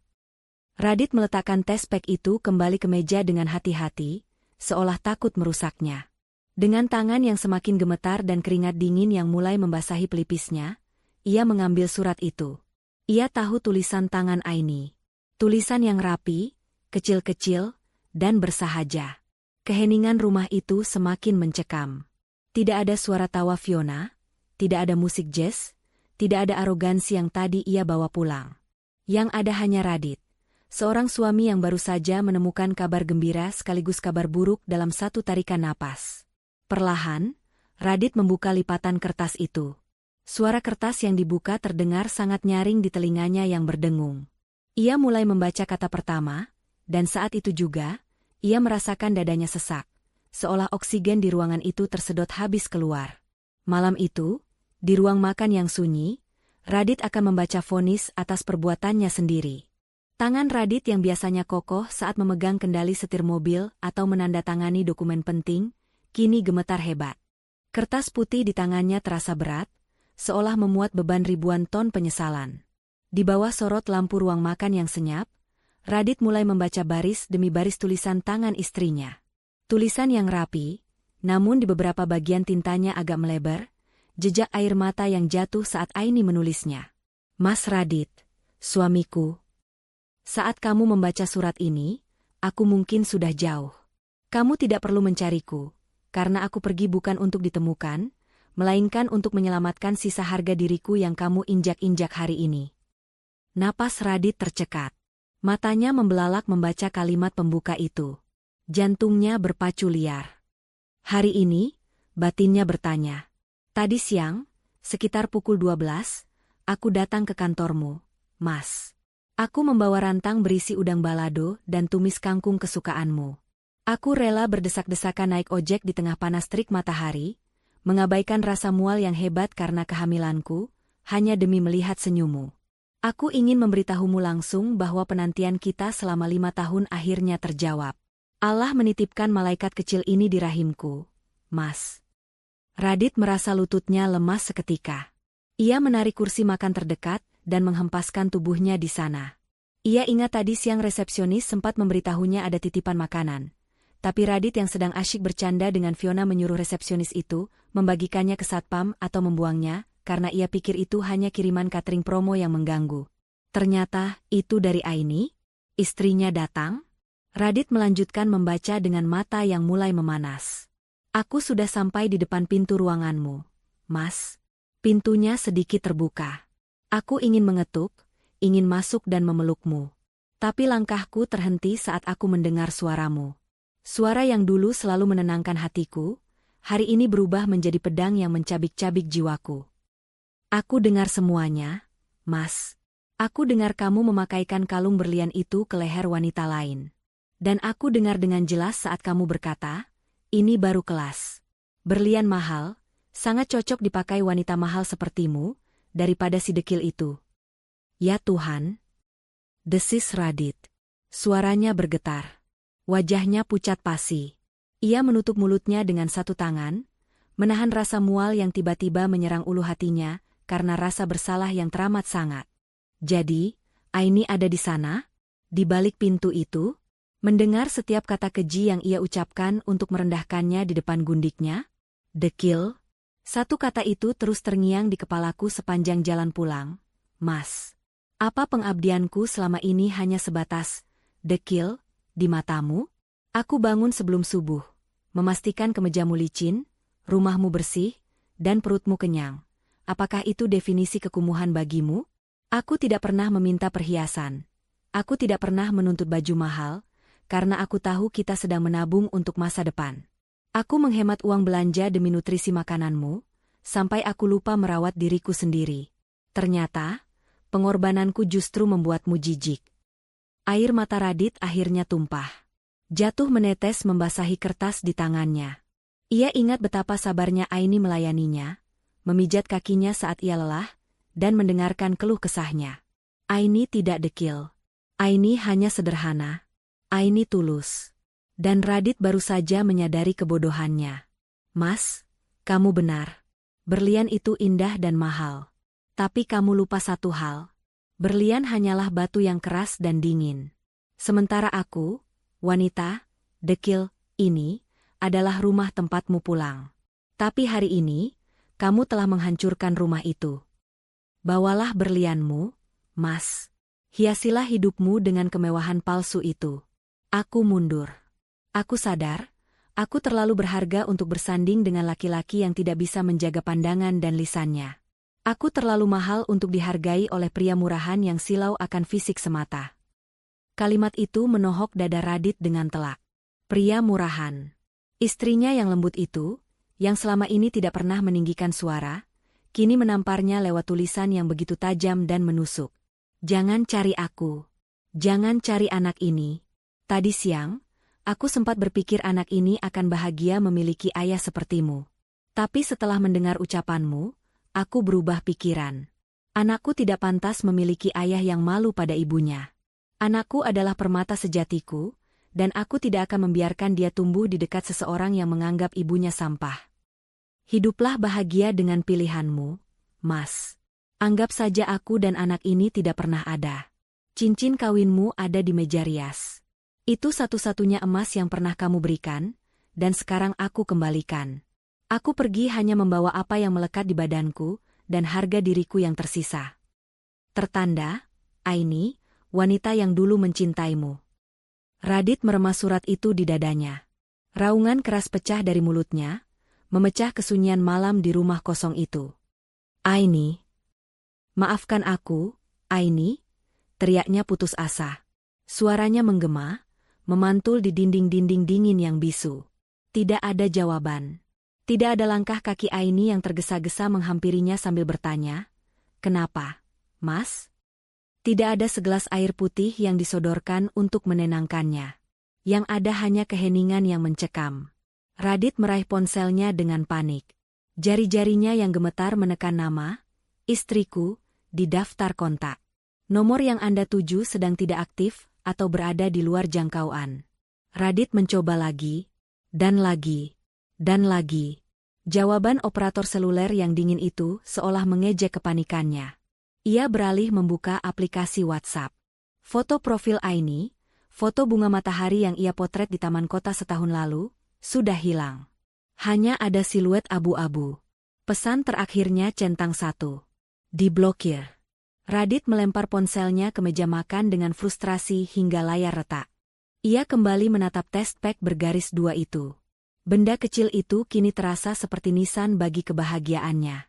Radit meletakkan test pack itu kembali ke meja dengan hati-hati, seolah takut merusaknya. Dengan tangan yang semakin gemetar dan keringat dingin yang mulai membasahi pelipisnya, ia mengambil surat itu. Ia tahu tulisan tangan Aini. Tulisan yang rapi, kecil-kecil, dan bersahaja. Keheningan rumah itu semakin mencekam. Tidak ada suara tawa Fiona, tidak ada musik jazz, tidak ada arogansi yang tadi ia bawa pulang. Yang ada hanya Radit. Seorang suami yang baru saja menemukan kabar gembira sekaligus kabar buruk dalam satu tarikan napas. Perlahan, Radit membuka lipatan kertas itu. Suara kertas yang dibuka terdengar sangat nyaring di telinganya yang berdengung. Ia mulai membaca kata pertama, dan saat itu juga, ia merasakan dadanya sesak, seolah oksigen di ruangan itu tersedot habis keluar. Malam itu, di ruang makan yang sunyi, Radit akan membaca vonis atas perbuatannya sendiri. Tangan Radit yang biasanya kokoh saat memegang kendali setir mobil atau menandatangani dokumen penting, kini gemetar hebat. Kertas putih di tangannya terasa berat, seolah memuat beban ribuan ton penyesalan. Di bawah sorot lampu ruang makan yang senyap, Radit mulai membaca baris demi baris tulisan tangan istrinya. Tulisan yang rapi, namun di beberapa bagian tintanya agak melebar, jejak air mata yang jatuh saat Aini menulisnya. Mas Radit, suamiku. Saat kamu membaca surat ini, aku mungkin sudah jauh. Kamu tidak perlu mencariku, karena aku pergi bukan untuk ditemukan, melainkan untuk menyelamatkan sisa harga diriku yang kamu injak-injak hari ini. Napas Radit tercekat. Matanya membelalak membaca kalimat pembuka itu. Jantungnya berpacu liar. Hari ini, batinnya bertanya. Tadi siang, sekitar pukul 12, aku datang ke kantormu, Mas. Aku membawa rantang berisi udang balado dan tumis kangkung kesukaanmu. Aku rela berdesak-desakan naik ojek di tengah panas terik matahari, mengabaikan rasa mual yang hebat karena kehamilanku, hanya demi melihat senyummu. Aku ingin memberitahumu langsung bahwa penantian kita selama 5 tahun akhirnya terjawab. Allah menitipkan malaikat kecil ini di rahimku, Mas. Radit merasa lututnya lemas seketika. Ia menarik kursi makan terdekat dan menghempaskan tubuhnya di sana. Ia ingat tadi siang resepsionis sempat memberitahunya ada titipan makanan. Tapi Radit yang sedang asyik bercanda dengan Fiona menyuruh resepsionis itu membagikannya ke satpam atau membuangnya, karena ia pikir itu hanya kiriman catering promo yang mengganggu. Ternyata, itu dari Aini? Istrinya datang? Radit melanjutkan membaca dengan mata yang mulai memanas. Aku sudah sampai di depan pintu ruanganmu, Mas. Pintunya sedikit terbuka. Aku ingin mengetuk, ingin masuk dan memelukmu. Tapi langkahku terhenti saat aku mendengar suaramu. Suara yang dulu selalu menenangkan hatiku, hari ini berubah menjadi pedang yang mencabik-cabik jiwaku. Aku dengar semuanya, Mas. Aku dengar kamu memakaikan kalung berlian itu ke leher wanita lain. Dan aku dengar dengan jelas saat kamu berkata, ini baru kelas. Berlian mahal, sangat cocok dipakai wanita mahal sepertimu, daripada si dekil itu. Ya Tuhan, desis Radit. Suaranya bergetar. Wajahnya pucat pasi. Ia menutup mulutnya dengan satu tangan, menahan rasa mual yang tiba-tiba menyerang ulu hatinya karena rasa bersalah yang teramat sangat. Jadi, Aini ada di sana, di balik pintu itu, mendengar setiap kata keji yang ia ucapkan untuk merendahkannya di depan gundiknya. Dekil. Satu kata itu terus terngiang di kepalaku sepanjang jalan pulang. Mas, apa pengabdianku selama ini hanya sebatas dekil di matamu? Aku bangun sebelum subuh, memastikan kemejamu licin, rumahmu bersih, dan perutmu kenyang. Apakah itu definisi kekumuhan bagimu? Aku tidak pernah meminta perhiasan. Aku tidak pernah menuntut baju mahal, karena aku tahu kita sedang menabung untuk masa depan. Aku menghemat uang belanja demi nutrisi makananmu, sampai aku lupa merawat diriku sendiri. Ternyata, pengorbananku justru membuatmu jijik. Air mata Radit akhirnya tumpah. Jatuh menetes membasahi kertas di tangannya. Ia ingat betapa sabarnya Aini melayaninya, memijat kakinya saat ia lelah, dan mendengarkan keluh kesahnya. Aini tidak dekil. Aini hanya sederhana. Aini tulus. Dan Radit baru saja menyadari kebodohannya. Mas, kamu benar. Berlian itu indah dan mahal. Tapi kamu lupa satu hal. Berlian hanyalah batu yang keras dan dingin. Sementara aku, wanita, dekil, ini, adalah rumah tempatmu pulang. Tapi hari ini, kamu telah menghancurkan rumah itu. Bawalah berlianmu, Mas. Hiasilah hidupmu dengan kemewahan palsu itu. Aku mundur. Aku sadar, aku terlalu berharga untuk bersanding dengan laki-laki yang tidak bisa menjaga pandangan dan lisannya. Aku terlalu mahal untuk dihargai oleh pria murahan yang silau akan fisik semata. Kalimat itu menohok dada Radit dengan telak. Pria murahan. Istrinya yang lembut itu, yang selama ini tidak pernah meninggikan suara, kini menamparnya lewat tulisan yang begitu tajam dan menusuk. Jangan cari aku. Jangan cari anak ini. Tadi siang, aku sempat berpikir anak ini akan bahagia memiliki ayah sepertimu. Tapi setelah mendengar ucapanmu, aku berubah pikiran. Anakku tidak pantas memiliki ayah yang malu pada ibunya. Anakku adalah permata sejatiku, dan aku tidak akan membiarkan dia tumbuh di dekat seseorang yang menganggap ibunya sampah. Hiduplah bahagia dengan pilihanmu, Mas. Anggap saja aku dan anak ini tidak pernah ada. Cincin kawinmu ada di meja rias. Itu satu-satunya emas yang pernah kamu berikan, dan sekarang aku kembalikan. Aku pergi hanya membawa apa yang melekat di badanku, dan harga diriku yang tersisa. Tertanda, Aini, wanita yang dulu mencintaimu. Radit meremas surat itu di dadanya. Raungan keras pecah dari mulutnya, memecah kesunyian malam di rumah kosong itu. Aini. Maafkan aku, Aini, teriaknya putus asa. Suaranya menggema, memantul di dinding-dinding dingin yang bisu. Tidak ada jawaban. Tidak ada langkah kaki Aini yang tergesa-gesa menghampirinya sambil bertanya, "Kenapa, Mas?" Tidak ada segelas air putih yang disodorkan untuk menenangkannya. Yang ada hanya keheningan yang mencekam. Radit meraih ponselnya dengan panik. Jari-jarinya yang gemetar menekan nama, istriku, di daftar kontak. Nomor yang Anda tuju sedang tidak aktif atau berada di luar jangkauan. Radit mencoba lagi, dan lagi, dan lagi. Jawaban operator seluler yang dingin itu seolah mengejek kepanikannya. Ia beralih membuka aplikasi WhatsApp. Foto profil Aini, foto bunga matahari yang ia potret di taman kota setahun lalu, sudah hilang. Hanya ada siluet abu-abu. Pesan terakhirnya centang 1. Diblokir. Radit melempar ponselnya ke meja makan dengan frustrasi hingga layar retak. Ia kembali menatap test pack bergaris 2 itu. Benda kecil itu kini terasa seperti nisan bagi kebahagiaannya.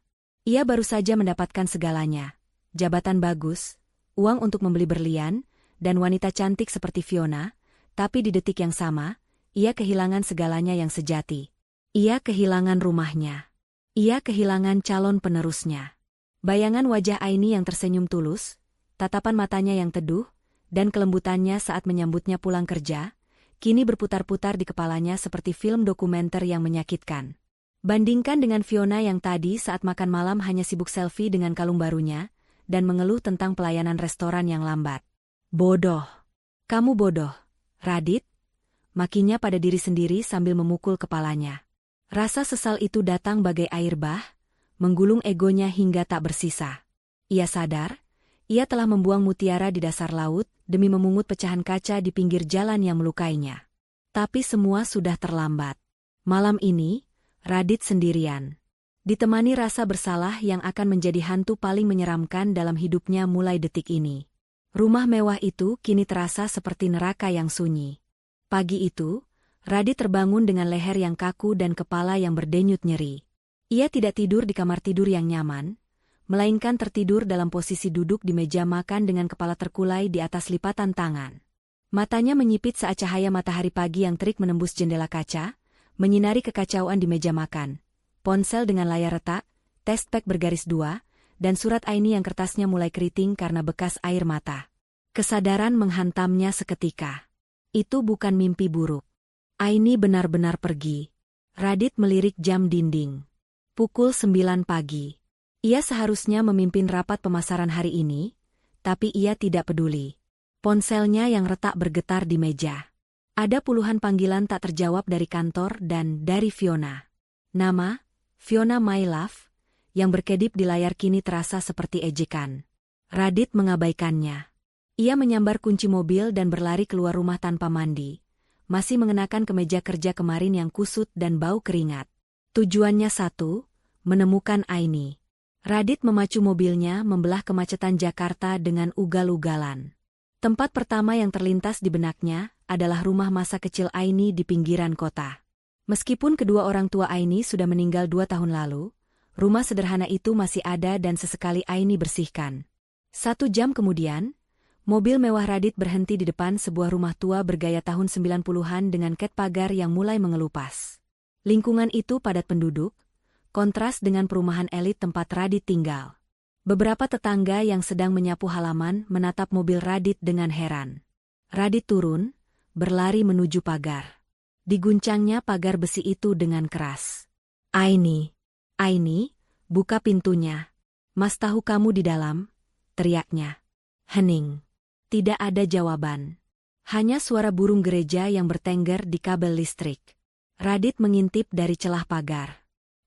Ia baru saja mendapatkan segalanya. Jabatan bagus, uang untuk membeli berlian, dan wanita cantik seperti Fiona, tapi di detik yang sama, ia kehilangan segalanya yang sejati. Ia kehilangan rumahnya. Ia kehilangan calon penerusnya. Bayangan wajah Aini yang tersenyum tulus, tatapan matanya yang teduh, dan kelembutannya saat menyambutnya pulang kerja, kini berputar-putar di kepalanya seperti film dokumenter yang menyakitkan. Bandingkan dengan Fiona yang tadi saat makan malam hanya sibuk selfie dengan kalung barunya, dan mengeluh tentang pelayanan restoran yang lambat. Bodoh. Kamu bodoh, Radit. Makinya pada diri sendiri sambil memukul kepalanya. Rasa sesal itu datang bagai air bah, menggulung egonya hingga tak bersisa. Ia sadar, ia telah membuang mutiara di dasar laut demi memungut pecahan kaca di pinggir jalan yang melukainya. Tapi semua sudah terlambat. Malam ini, Radit sendirian. Ditemani rasa bersalah yang akan menjadi hantu paling menyeramkan dalam hidupnya mulai detik ini. Rumah mewah itu kini terasa seperti neraka yang sunyi. Pagi itu, Radit terbangun dengan leher yang kaku dan kepala yang berdenyut nyeri. Ia tidak tidur di kamar tidur yang nyaman, melainkan tertidur dalam posisi duduk di meja makan dengan kepala terkulai di atas lipatan tangan. Matanya menyipit saat cahaya matahari pagi yang terik menembus jendela kaca, menyinari kekacauan di meja makan. Ponsel dengan layar retak, test pack bergaris 2, dan surat Aini yang kertasnya mulai keriting karena bekas air mata. Kesadaran menghantamnya seketika. Itu bukan mimpi buruk. Aini benar-benar pergi. Radit melirik jam dinding. Pukul 9 pagi. Ia seharusnya memimpin rapat pemasaran hari ini, tapi ia tidak peduli. Ponselnya yang retak bergetar di meja. Ada puluhan panggilan tak terjawab dari kantor dan dari Fiona. Nama, Fiona My Love, yang berkedip di layar kini terasa seperti ejekan. Radit mengabaikannya. Ia menyambar kunci mobil dan berlari keluar rumah tanpa mandi, masih mengenakan kemeja kerja kemarin yang kusut dan bau keringat. Tujuannya satu, menemukan Aini. Radit memacu mobilnya membelah kemacetan Jakarta dengan ugal-ugalan. Tempat pertama yang terlintas di benaknya adalah rumah masa kecil Aini di pinggiran kota. Meskipun kedua orang tua Aini sudah meninggal 2 tahun lalu, rumah sederhana itu masih ada dan sesekali Aini bersihkan. 1 jam kemudian, mobil mewah Radit berhenti di depan sebuah rumah tua bergaya tahun 90-an dengan ket pagar yang mulai mengelupas. Lingkungan itu padat penduduk, kontras dengan perumahan elit tempat Radit tinggal. Beberapa tetangga yang sedang menyapu halaman menatap mobil Radit dengan heran. Radit turun, berlari menuju pagar. Diguncangnya pagar besi itu dengan keras. Aini, buka pintunya. Mas tahu kamu di dalam, teriaknya. Hening. Tidak ada jawaban. Hanya suara burung gereja yang bertengger di kabel listrik. Radit mengintip dari celah pagar.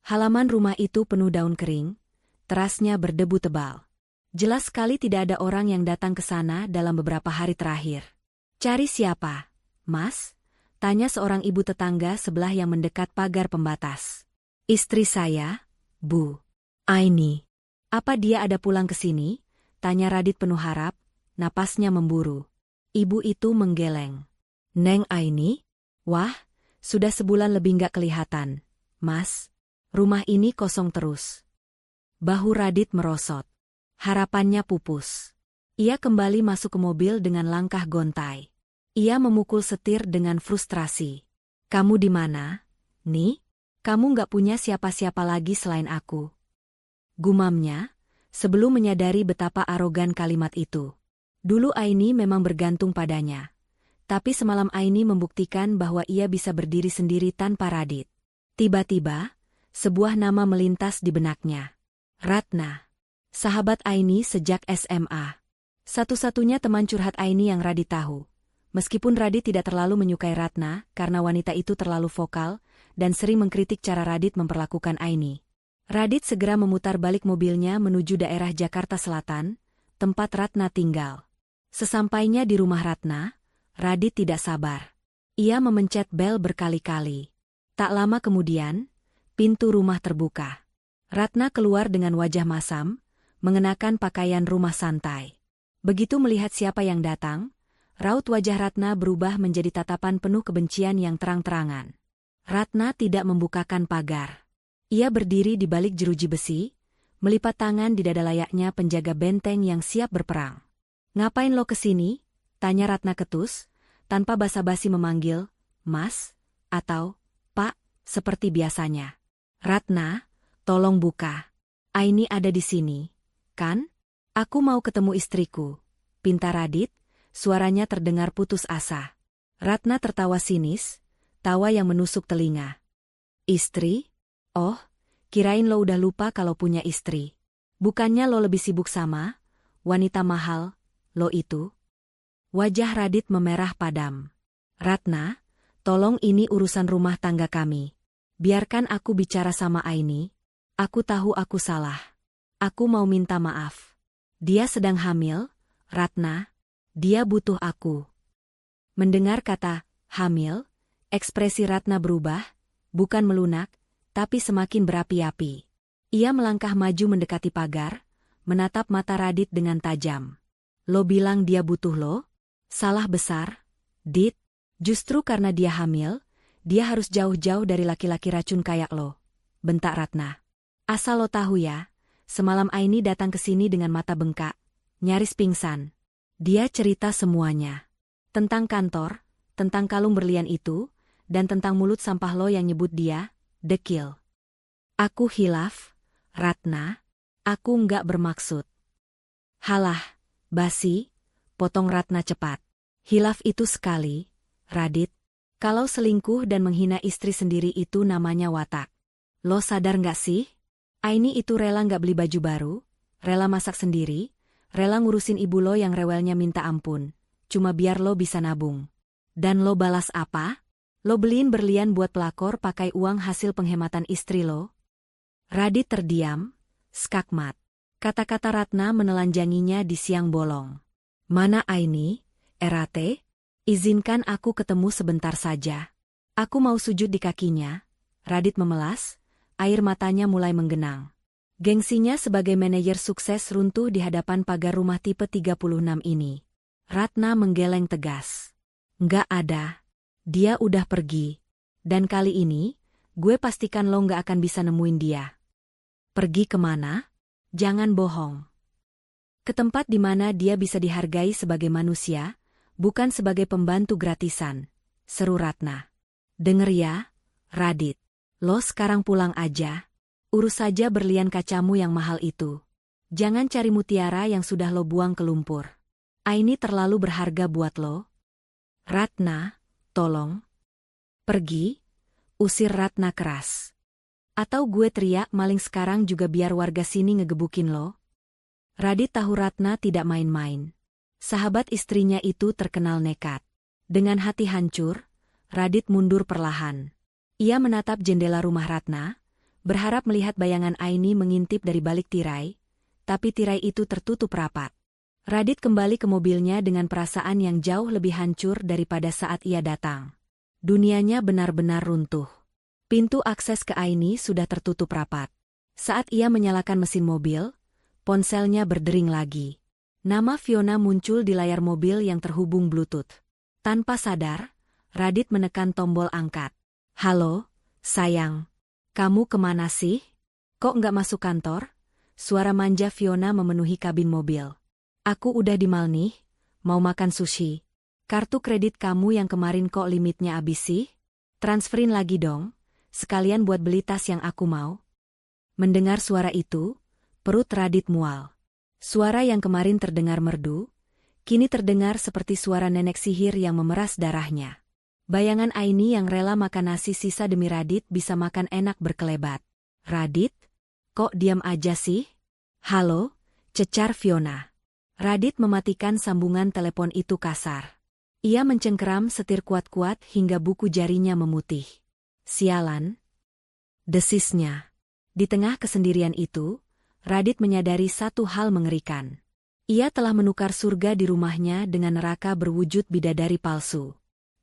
Halaman rumah itu penuh daun kering, terasnya berdebu tebal. Jelas sekali tidak ada orang yang datang ke sana dalam beberapa hari terakhir. Cari siapa, Mas? Tanya seorang ibu tetangga sebelah yang mendekat pagar pembatas. Istri saya, Bu. Aini. Apa dia ada pulang ke sini? Tanya Radit penuh harap, napasnya memburu. Ibu itu menggeleng. Neng Aini? Wah, sudah sebulan lebih nggak kelihatan. Mas, rumah ini kosong terus. Bahu Radit merosot. Harapannya pupus. Ia kembali masuk ke mobil dengan langkah gontai. Ia memukul setir dengan frustrasi. Kamu di mana? Nih, kamu nggak punya siapa-siapa lagi selain aku. Gumamnya, sebelum menyadari betapa arogan kalimat itu. Dulu Aini memang bergantung padanya. Tapi semalam Aini membuktikan bahwa ia bisa berdiri sendiri tanpa Radit. Tiba-tiba, sebuah nama melintas di benaknya. Ratna. Sahabat Aini sejak SMA. Satu-satunya teman curhat Aini yang Radit tahu. Meskipun Radit tidak terlalu menyukai Ratna karena wanita itu terlalu vokal dan sering mengkritik cara Radit memperlakukan Aini. Radit segera memutar balik mobilnya menuju daerah Jakarta Selatan, tempat Ratna tinggal. Sesampainya di rumah Ratna, Radit tidak sabar. Ia memencet bel berkali-kali. Tak lama kemudian, pintu rumah terbuka. Ratna keluar dengan wajah masam, mengenakan pakaian rumah santai. Begitu melihat siapa yang datang, raut wajah Ratna berubah menjadi tatapan penuh kebencian yang terang-terangan. Ratna tidak membukakan pagar. Ia berdiri di balik jeruji besi, melipat tangan di dada layaknya penjaga benteng yang siap berperang. Ngapain lo kesini? Tanya Ratna ketus, tanpa basa-basi memanggil, Mas, atau Pak, seperti biasanya. Ratna, tolong buka. Aini ada di sini, kan? Aku mau ketemu istriku. Pinta Radit, suaranya terdengar putus asa. Ratna tertawa sinis, tawa yang menusuk telinga. Istri? Oh, kirain lo udah lupa kalau punya istri. Bukannya lo lebih sibuk sama wanita mahal, lo itu? Wajah Radit memerah padam. Ratna, tolong ini urusan rumah tangga kami. Biarkan aku bicara sama Aini. Aku tahu aku salah. Aku mau minta maaf. Dia sedang hamil, Ratna. Dia butuh aku. Mendengar kata hamil, ekspresi Ratna berubah, bukan melunak, tapi semakin berapi-api. Ia melangkah maju mendekati pagar, menatap mata Radit dengan tajam. Lo bilang dia butuh lo? Salah besar, Dit. Justru karena dia hamil, dia harus jauh-jauh dari laki-laki racun kayak lo. Bentak Ratna. Asal lo tahu ya, semalam Aini datang ke sini dengan mata bengkak, nyaris pingsan. Dia cerita semuanya. Tentang kantor, tentang kalung berlian itu, dan tentang mulut sampah lo yang nyebut dia, dekil. Aku hilaf, Ratna. Aku nggak bermaksud. Halah, basi, potong Ratna cepat. Hilaf itu sekali, Radit. Kalau selingkuh dan menghina istri sendiri itu namanya watak. Lo sadar nggak sih? Aini itu rela nggak beli baju baru, rela masak sendiri, rela ngurusin ibu lo yang rewelnya minta ampun, cuma biar lo bisa nabung. Dan lo balas apa? Lo beliin berlian buat pelakor pakai uang hasil penghematan istri lo? Radit terdiam, skakmat. Kata-kata Ratna menelanjanginya di siang bolong. Mana Aini, Erate? Izinkan aku ketemu sebentar saja. Aku mau sujud di kakinya. Radit memelas. Air matanya mulai menggenang. Gengsinya sebagai manajer sukses runtuh di hadapan pagar rumah tipe 36 ini. Ratna menggeleng tegas. Nggak ada. Dia udah pergi. Dan kali ini, gue pastikan lo nggak akan bisa nemuin dia. Pergi kemana? Jangan bohong. Ke tempat di mana dia bisa dihargai sebagai manusia, bukan sebagai pembantu gratisan. Seru Ratna. Denger ya, Radit. Lo sekarang pulang aja. Urus saja berlian kacamu yang mahal itu. Jangan cari mutiara yang sudah lo buang ke lumpur. Aini terlalu berharga buat lo. Ratna, tolong. Pergi. Usir Ratna keras. Atau gue teriak maling sekarang juga biar warga sini ngegebukin lo. Radit tahu Ratna tidak main-main. Sahabat istrinya itu terkenal nekat. Dengan hati hancur, Radit mundur perlahan. Ia menatap jendela rumah Ratna, berharap melihat bayangan Aini mengintip dari balik tirai, tapi tirai itu tertutup rapat. Radit kembali ke mobilnya dengan perasaan yang jauh lebih hancur daripada saat ia datang. Dunianya benar-benar runtuh. Pintu akses ke Aini sudah tertutup rapat. Saat ia menyalakan mesin mobil, ponselnya berdering lagi. Nama Fiona muncul di layar mobil yang terhubung Bluetooth. Tanpa sadar, Radit menekan tombol angkat. Halo, sayang. Kamu kemana sih? Kok nggak masuk kantor? Suara manja Fiona memenuhi kabin mobil. Aku udah di mal nih, mau makan sushi. Kartu kredit kamu yang kemarin kok limitnya habis sih? Transferin lagi dong, sekalian buat beli tas yang aku mau. Mendengar suara itu, perut Radit mual. Suara yang kemarin terdengar merdu, kini terdengar seperti suara nenek sihir yang memeras darahnya. Bayangan Aini yang rela makan nasi sisa demi Radit bisa makan enak berkelebat. Radit? Kok diam aja sih? Halo, cecar Fiona. Radit mematikan sambungan telepon itu kasar. Ia mencengkeram setir kuat-kuat hingga buku jarinya memutih. Sialan. Desisnya. Di tengah kesendirian itu, Radit menyadari satu hal mengerikan. Ia telah menukar surga di rumahnya dengan neraka berwujud bidadari palsu.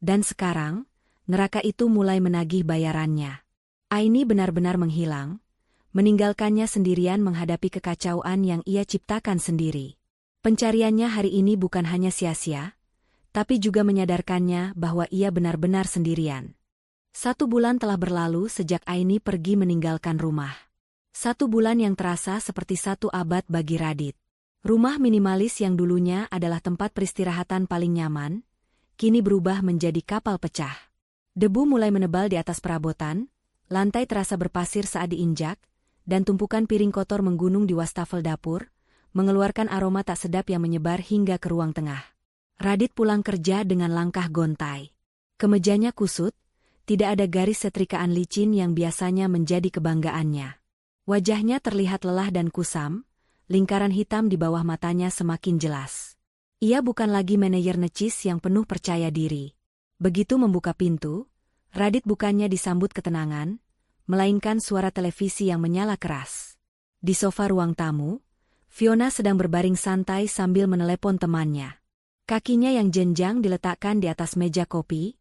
Dan sekarang, neraka itu mulai menagih bayarannya. Aini benar-benar menghilang, meninggalkannya sendirian menghadapi kekacauan yang ia ciptakan sendiri. Pencariannya hari ini bukan hanya sia-sia, tapi juga menyadarkannya bahwa ia benar-benar sendirian. 1 bulan telah berlalu sejak Aini pergi meninggalkan rumah. 1 bulan yang terasa seperti 1 abad bagi Radit. Rumah minimalis yang dulunya adalah tempat peristirahatan paling nyaman, kini berubah menjadi kapal pecah. Debu mulai menebal di atas perabotan, Lantai terasa berpasir saat diinjak, dan tumpukan piring kotor menggunung di wastafel dapur, mengeluarkan aroma tak sedap yang menyebar hingga ke ruang tengah. Radit pulang kerja dengan langkah gontai. Kemejanya kusut, tidak ada garis setrikaan licin yang biasanya menjadi kebanggaannya. Wajahnya terlihat lelah dan kusam, lingkaran hitam di bawah matanya semakin jelas. Ia bukan lagi manajer necis yang penuh percaya diri. Begitu membuka pintu, Radit bukannya disambut ketenangan, melainkan suara televisi yang menyala keras. Di sofa ruang tamu, Fiona sedang berbaring santai sambil menelepon temannya. Kakinya yang jenjang diletakkan di atas meja kopi,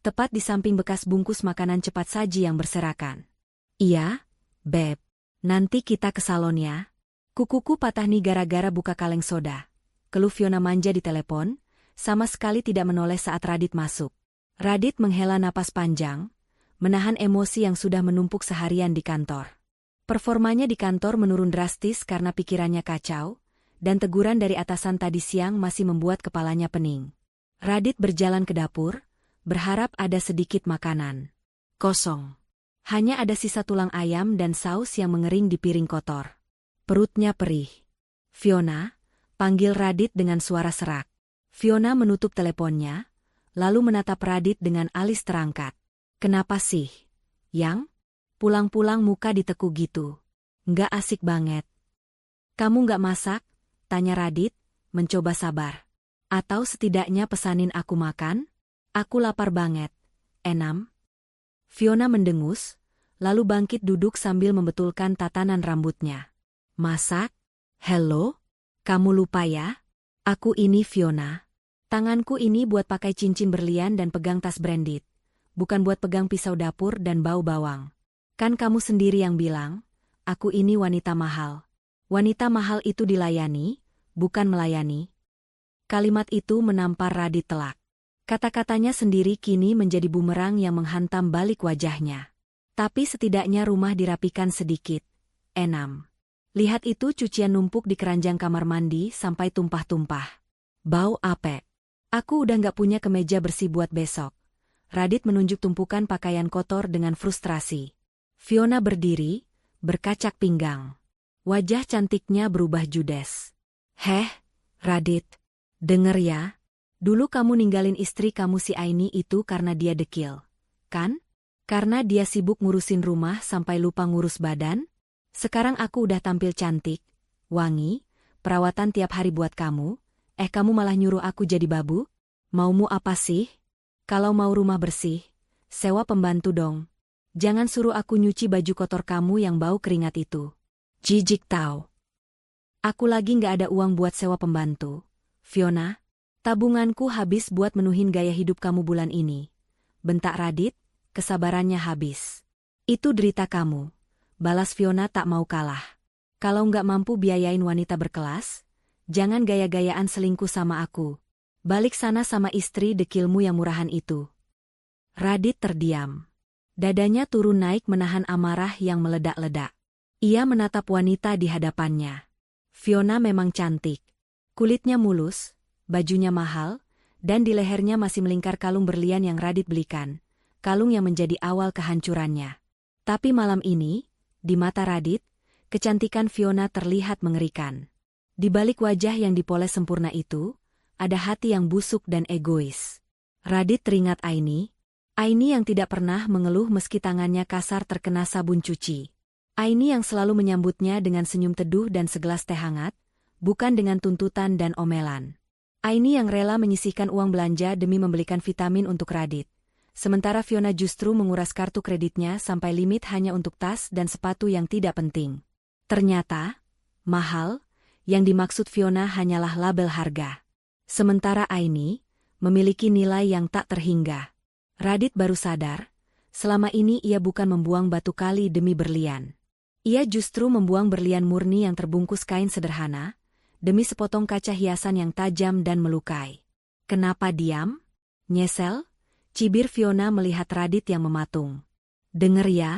tepat di samping bekas bungkus makanan cepat saji yang berserakan. "Iya, Beb. Nanti kita ke salon ya. Kukuku patah nih gara-gara buka kaleng soda." Keluh Fiona manja di telepon, sama sekali tidak menoleh saat Radit masuk. Radit menghela napas panjang, menahan emosi yang sudah menumpuk seharian di kantor. Performanya di kantor menurun drastis karena pikirannya kacau, dan teguran dari atasan tadi siang masih membuat kepalanya pening. Radit berjalan ke dapur, berharap ada sedikit makanan. Kosong. Hanya ada sisa tulang ayam dan saus yang mengering di piring kotor. Perutnya perih. "Fiona," panggil Radit dengan suara serak. Fiona menutup teleponnya, lalu menatap Radit dengan alis terangkat. "Kenapa sih, Yang? Pulang-pulang muka ditekuk gitu. Nggak asik banget." "Kamu nggak masak?" tanya Radit, mencoba sabar. "Atau setidaknya pesanin aku makan? Aku lapar banget." "Enam." Fiona mendengus, lalu bangkit duduk sambil membetulkan tatanan rambutnya. "Masak? Hello? Kamu lupa ya? Aku ini Fiona. Tanganku ini buat pakai cincin berlian dan pegang tas branded. Bukan buat pegang pisau dapur dan bau bawang. Kan kamu sendiri yang bilang, aku ini wanita mahal. Wanita mahal itu dilayani, bukan melayani." Kalimat itu menampar Radit telak. Kata-katanya sendiri kini menjadi bumerang yang menghantam balik wajahnya. Tapi setidaknya rumah dirapikan sedikit. "Enam." Lihat itu cucian numpuk di keranjang kamar mandi sampai tumpah-tumpah. Bau apek. "Aku udah nggak punya kemeja bersih buat besok." Radit menunjuk tumpukan pakaian kotor dengan frustrasi. Fiona berdiri, berkacak pinggang. Wajah cantiknya berubah judes. "Heh, Radit. Denger ya. Dulu kamu ninggalin istri kamu si Aini itu karena dia dekil. Kan? Karena dia sibuk ngurusin rumah sampai lupa ngurus badan? Sekarang aku udah tampil cantik, wangi, perawatan tiap hari buat kamu. Kamu malah nyuruh aku jadi babu? Maumu apa sih? Kalau mau rumah bersih, sewa pembantu dong. Jangan suruh aku nyuci baju kotor kamu yang bau keringat itu. Jijik tau. Aku lagi nggak ada uang buat sewa pembantu. Fiona, tabunganku habis buat menuhin gaya hidup kamu bulan ini." Bentak Radit, kesabarannya habis. "Itu derita kamu." Balas Fiona tak mau kalah. "Kalau nggak mampu biayain wanita berkelas, jangan gaya-gayaan selingkuh sama aku. Balik sana sama istri dekilmu yang murahan itu." Radit terdiam. Dadanya turun naik menahan amarah yang meledak-ledak. Ia menatap wanita di hadapannya. Fiona memang cantik. Kulitnya mulus, bajunya mahal, dan di lehernya masih melingkar kalung berlian yang Radit belikan. Kalung yang menjadi awal kehancurannya. Tapi malam ini, di mata Radit, kecantikan Fiona terlihat mengerikan. Di balik wajah yang dipoles sempurna itu, ada hati yang busuk dan egois. Radit teringat Aini. Aini yang tidak pernah mengeluh meski tangannya kasar terkena sabun cuci. Aini yang selalu menyambutnya dengan senyum teduh dan segelas teh hangat, bukan dengan tuntutan dan omelan. Aini yang rela menyisihkan uang belanja demi membelikan vitamin untuk Radit. Sementara Fiona justru menguras kartu kreditnya sampai limit hanya untuk tas dan sepatu yang tidak penting. Ternyata, mahal, yang dimaksud Fiona hanyalah label harga. Sementara Aini memiliki nilai yang tak terhingga. Radit baru sadar, selama ini ia bukan membuang batu kali demi berlian. Ia justru membuang berlian murni yang terbungkus kain sederhana, demi sepotong kaca hiasan yang tajam dan melukai. "Kenapa diam? Nyesel?" cibir Fiona melihat Radit yang mematung. "Denger ya,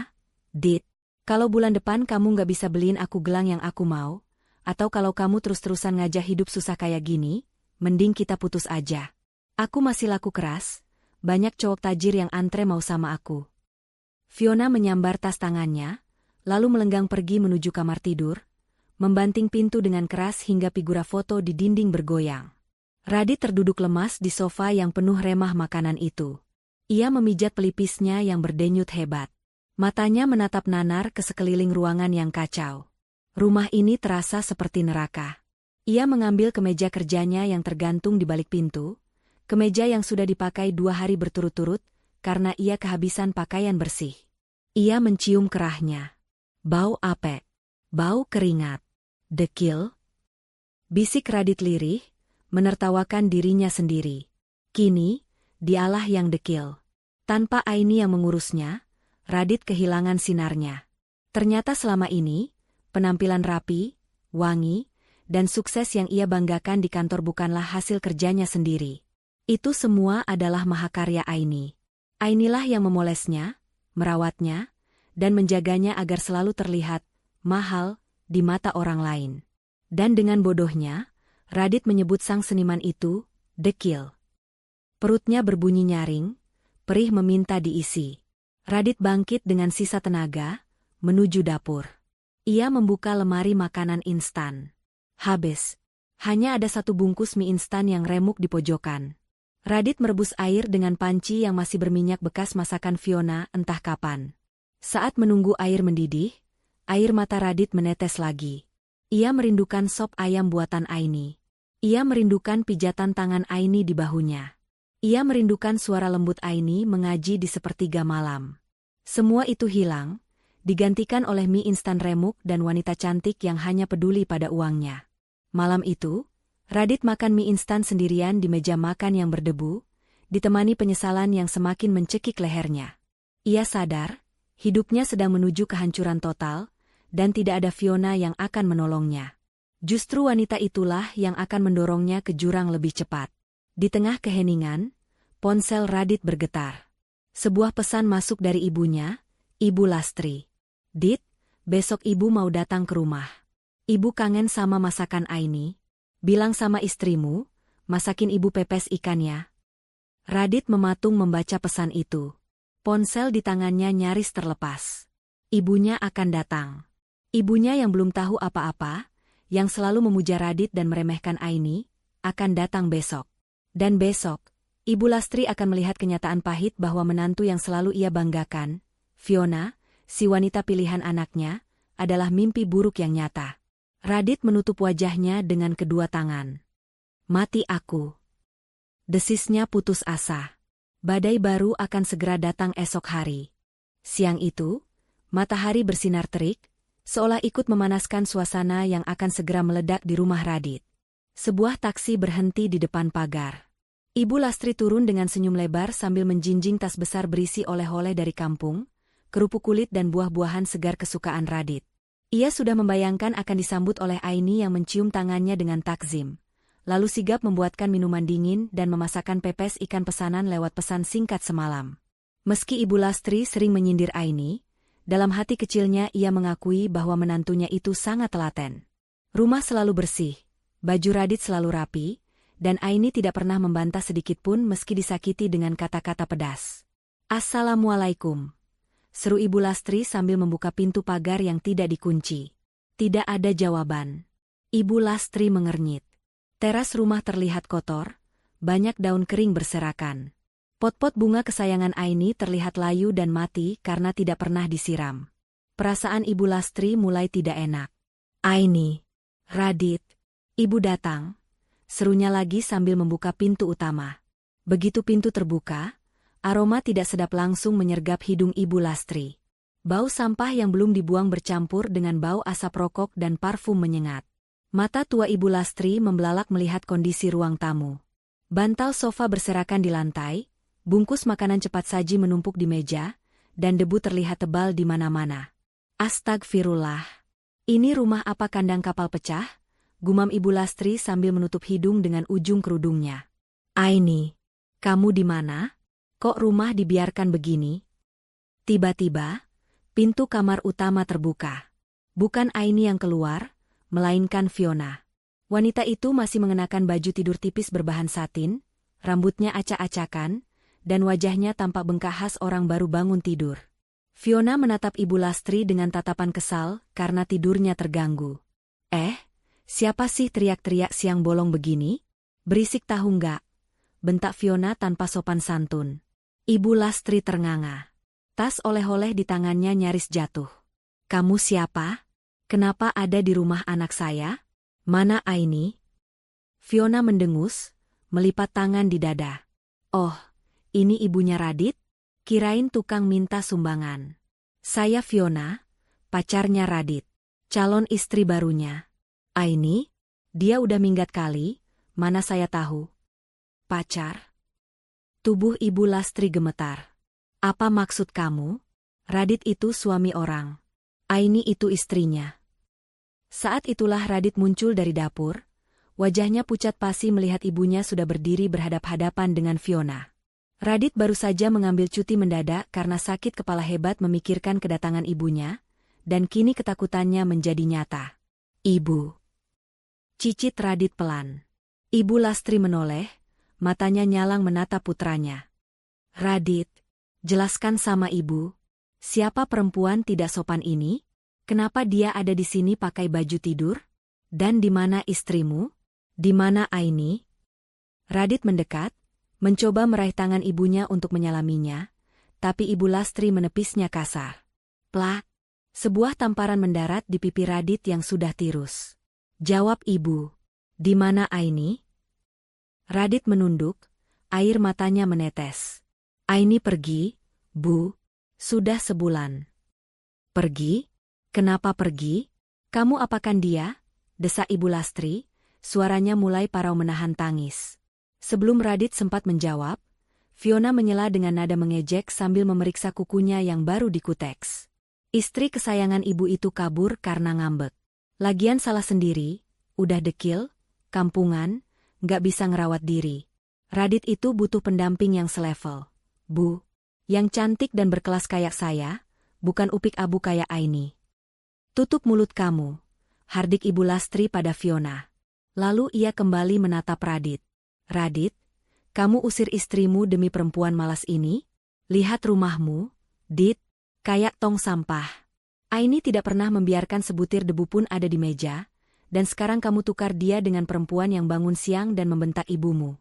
Dit, kalau bulan depan kamu nggak bisa beliin aku gelang yang aku mau, atau kalau kamu terus-terusan ngajak hidup susah kayak gini, mending kita putus aja. Aku masih laku keras, banyak cowok tajir yang antre mau sama aku." Fiona menyambar tas tangannya, lalu melenggang pergi menuju kamar tidur, membanting pintu dengan keras hingga figura foto di dinding bergoyang. Radit terduduk lemas di sofa yang penuh remah makanan itu. Ia memijat pelipisnya yang berdenyut hebat. Matanya menatap nanar ke sekeliling ruangan yang kacau. Rumah ini terasa seperti neraka. Ia mengambil kemeja kerjanya yang tergantung di balik pintu, kemeja yang sudah dipakai 2 hari berturut-turut, karena ia kehabisan pakaian bersih. Ia mencium kerahnya. Bau apek. Bau keringat. Dekil. Bisik Radit lirih, menertawakan dirinya sendiri. Kini, dialah yang dekil. Tanpa Aini yang mengurusnya, Radit kehilangan sinarnya. Ternyata selama ini, penampilan rapi, wangi, dan sukses yang ia banggakan di kantor bukanlah hasil kerjanya sendiri. Itu semua adalah mahakarya Aini. Ainilah yang memolesnya, merawatnya, dan menjaganya agar selalu terlihat mahal di mata orang lain. Dan dengan bodohnya, Radit menyebut sang seniman itu dekil. Perutnya berbunyi nyaring, perih meminta diisi. Radit bangkit dengan sisa tenaga, menuju dapur. Ia membuka lemari makanan instan. Habis. Hanya ada 1 bungkus mie instan yang remuk di pojokan. Radit merebus air dengan panci yang masih berminyak bekas masakan Fiona entah kapan. Saat menunggu air mendidih, air mata Radit menetes lagi. Ia merindukan sop ayam buatan Aini. Ia merindukan pijatan tangan Aini di bahunya. Ia merindukan suara lembut Aini mengaji di sepertiga malam. Semua itu hilang, digantikan oleh mie instan remuk dan wanita cantik yang hanya peduli pada uangnya. Malam itu, Radit makan mie instan sendirian di meja makan yang berdebu, ditemani penyesalan yang semakin mencekik lehernya. Ia sadar, hidupnya sedang menuju kehancuran total, dan tidak ada Fiona yang akan menolongnya. Justru wanita itulah yang akan mendorongnya ke jurang lebih cepat. Di tengah keheningan, ponsel Radit bergetar. Sebuah pesan masuk dari ibunya, Ibu Lastri. "Dit, besok ibu mau datang ke rumah. Ibu kangen sama masakan Aini. Bilang sama istrimu, masakin ibu pepes ikan ya." Radit mematung membaca pesan itu. Ponsel di tangannya nyaris terlepas. Ibunya akan datang. Ibunya yang belum tahu apa-apa, yang selalu memuja Radit dan meremehkan Aini, akan datang besok. Dan besok, Ibu Lastri akan melihat kenyataan pahit bahwa menantu yang selalu ia banggakan, Fiona, si wanita pilihan anaknya, adalah mimpi buruk yang nyata. Radit menutup wajahnya dengan kedua tangan. "Mati aku." Desisnya putus asa. Badai baru akan segera datang esok hari. Siang itu, matahari bersinar terik, seolah ikut memanaskan suasana yang akan segera meledak di rumah Radit. Sebuah taksi berhenti di depan pagar. Ibu Lastri turun dengan senyum lebar sambil menjinjing tas besar berisi oleh-oleh dari kampung, kerupuk kulit dan buah-buahan segar kesukaan Radit. Ia sudah membayangkan akan disambut oleh Aini yang mencium tangannya dengan takzim, lalu sigap membuatkan minuman dingin dan memasakkan pepes ikan pesanan lewat pesan singkat semalam. Meski Ibu Lastri sering menyindir Aini, dalam hati kecilnya ia mengakui bahwa menantunya itu sangat telaten. Rumah selalu bersih, baju Radit selalu rapi, dan Aini tidak pernah membantah sedikitpun meski disakiti dengan kata-kata pedas. "Assalamualaikum," seru Ibu Lastri sambil membuka pintu pagar yang tidak dikunci. Tidak ada jawaban. Ibu Lastri mengernyit. Teras rumah terlihat kotor, banyak daun kering berserakan. Pot-pot bunga kesayangan Aini terlihat layu dan mati karena tidak pernah disiram. Perasaan Ibu Lastri mulai tidak enak. "Aini, Radit, ibu datang," serunya lagi sambil membuka pintu utama. Begitu pintu terbuka, aroma tidak sedap langsung menyergap hidung Ibu Lastri. Bau sampah yang belum dibuang bercampur dengan bau asap rokok dan parfum menyengat. Mata tua Ibu Lastri membelalak melihat kondisi ruang tamu. Bantal sofa berserakan di lantai, bungkus makanan cepat saji menumpuk di meja, dan debu terlihat tebal di mana-mana. "Astagfirullah. Ini rumah apa kandang kapal pecah?" gumam Ibu Lastri sambil menutup hidung dengan ujung kerudungnya. "Aini, kamu di mana? Kok rumah dibiarkan begini?" Tiba-tiba, pintu kamar utama terbuka. Bukan Aini yang keluar, melainkan Fiona. Wanita itu masih mengenakan baju tidur tipis berbahan satin, rambutnya acak-acakan, dan wajahnya tampak bengkak khas orang baru bangun tidur. Fiona menatap Ibu Lastri dengan tatapan kesal karena tidurnya terganggu. Siapa sih teriak-teriak siang bolong begini? Berisik tahu nggak? Bentak Fiona tanpa sopan santun. Ibu Lastri ternganga. Tas oleh-oleh di tangannya nyaris jatuh. Kamu siapa? Kenapa ada di rumah anak saya? Mana Aini? Fiona mendengus, melipat tangan di dada. Oh, ini ibunya Radit? Kirain tukang minta sumbangan. Saya Fiona, pacarnya Radit. Calon istri barunya. Aini? Dia udah minggat kali, mana saya tahu. Pacar? Tubuh Ibu Lastri gemetar. Apa maksud kamu? Radit itu suami orang. Aini itu istrinya. Saat itulah Radit muncul dari dapur. Wajahnya pucat pasi melihat ibunya sudah berdiri berhadap-hadapan dengan Fiona. Radit baru saja mengambil cuti mendadak karena sakit kepala hebat memikirkan kedatangan ibunya, dan kini ketakutannya menjadi nyata. Ibu. Cicit Radit pelan. Ibu Lastri menoleh, matanya nyalang menatap putranya. Radit, jelaskan sama ibu, siapa perempuan tidak sopan ini? Kenapa dia ada di sini pakai baju tidur? Dan di mana istrimu? Di mana Aini? Radit mendekat, mencoba meraih tangan ibunya untuk menyalaminya, tapi Ibu Lastri menepisnya kasar. Plak! Sebuah tamparan mendarat di pipi Radit yang sudah tirus. Jawab ibu. Di mana Aini? Radit menunduk, air matanya menetes. Aini pergi, Bu. Sudah sebulan. Pergi? Kenapa pergi? Kamu apakan dia? Desak Ibu Lastri, suaranya mulai parau menahan tangis. Sebelum Radit sempat menjawab, Fiona menyela dengan nada mengejek sambil memeriksa kukunya yang baru dikuteks. Istri kesayangan ibu itu kabur karena ngambek. Lagian salah sendiri, udah dekil, kampungan, nggak bisa ngerawat diri. Radit itu butuh pendamping yang selevel. Bu, yang cantik dan berkelas kayak saya, bukan upik abu kayak Aini. Tutup mulut kamu, hardik Ibu Lastri pada Fiona. Lalu ia kembali menatap Radit. Radit, kamu usir istrimu demi perempuan malas ini? Lihat rumahmu, Dit, kayak tong sampah. Aini tidak pernah membiarkan sebutir debu pun ada di meja, dan sekarang kamu tukar dia dengan perempuan yang bangun siang dan membentak ibumu.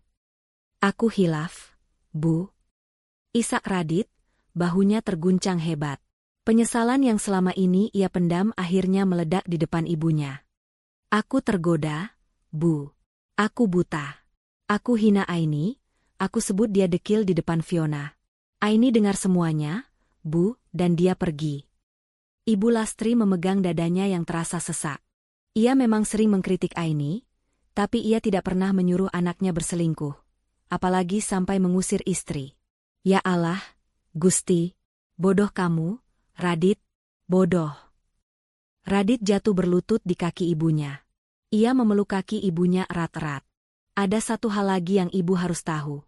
Aku hilaf, Bu. Isak Radit, bahunya terguncang hebat. Penyesalan yang selama ini ia pendam akhirnya meledak di depan ibunya. Aku tergoda, Bu. Aku buta. Aku hina Aini, aku sebut dia dekil di depan Fiona. Aini dengar semuanya, Bu, dan dia pergi. Ibu Lastri memegang dadanya yang terasa sesak. Ia memang sering mengkritik Aini, tapi ia tidak pernah menyuruh anaknya berselingkuh, apalagi sampai mengusir istri. Ya Allah, Gusti, bodoh kamu, Radit, bodoh. Radit jatuh berlutut di kaki ibunya. Ia memeluk kaki ibunya erat-erat. Ada satu hal lagi yang ibu harus tahu.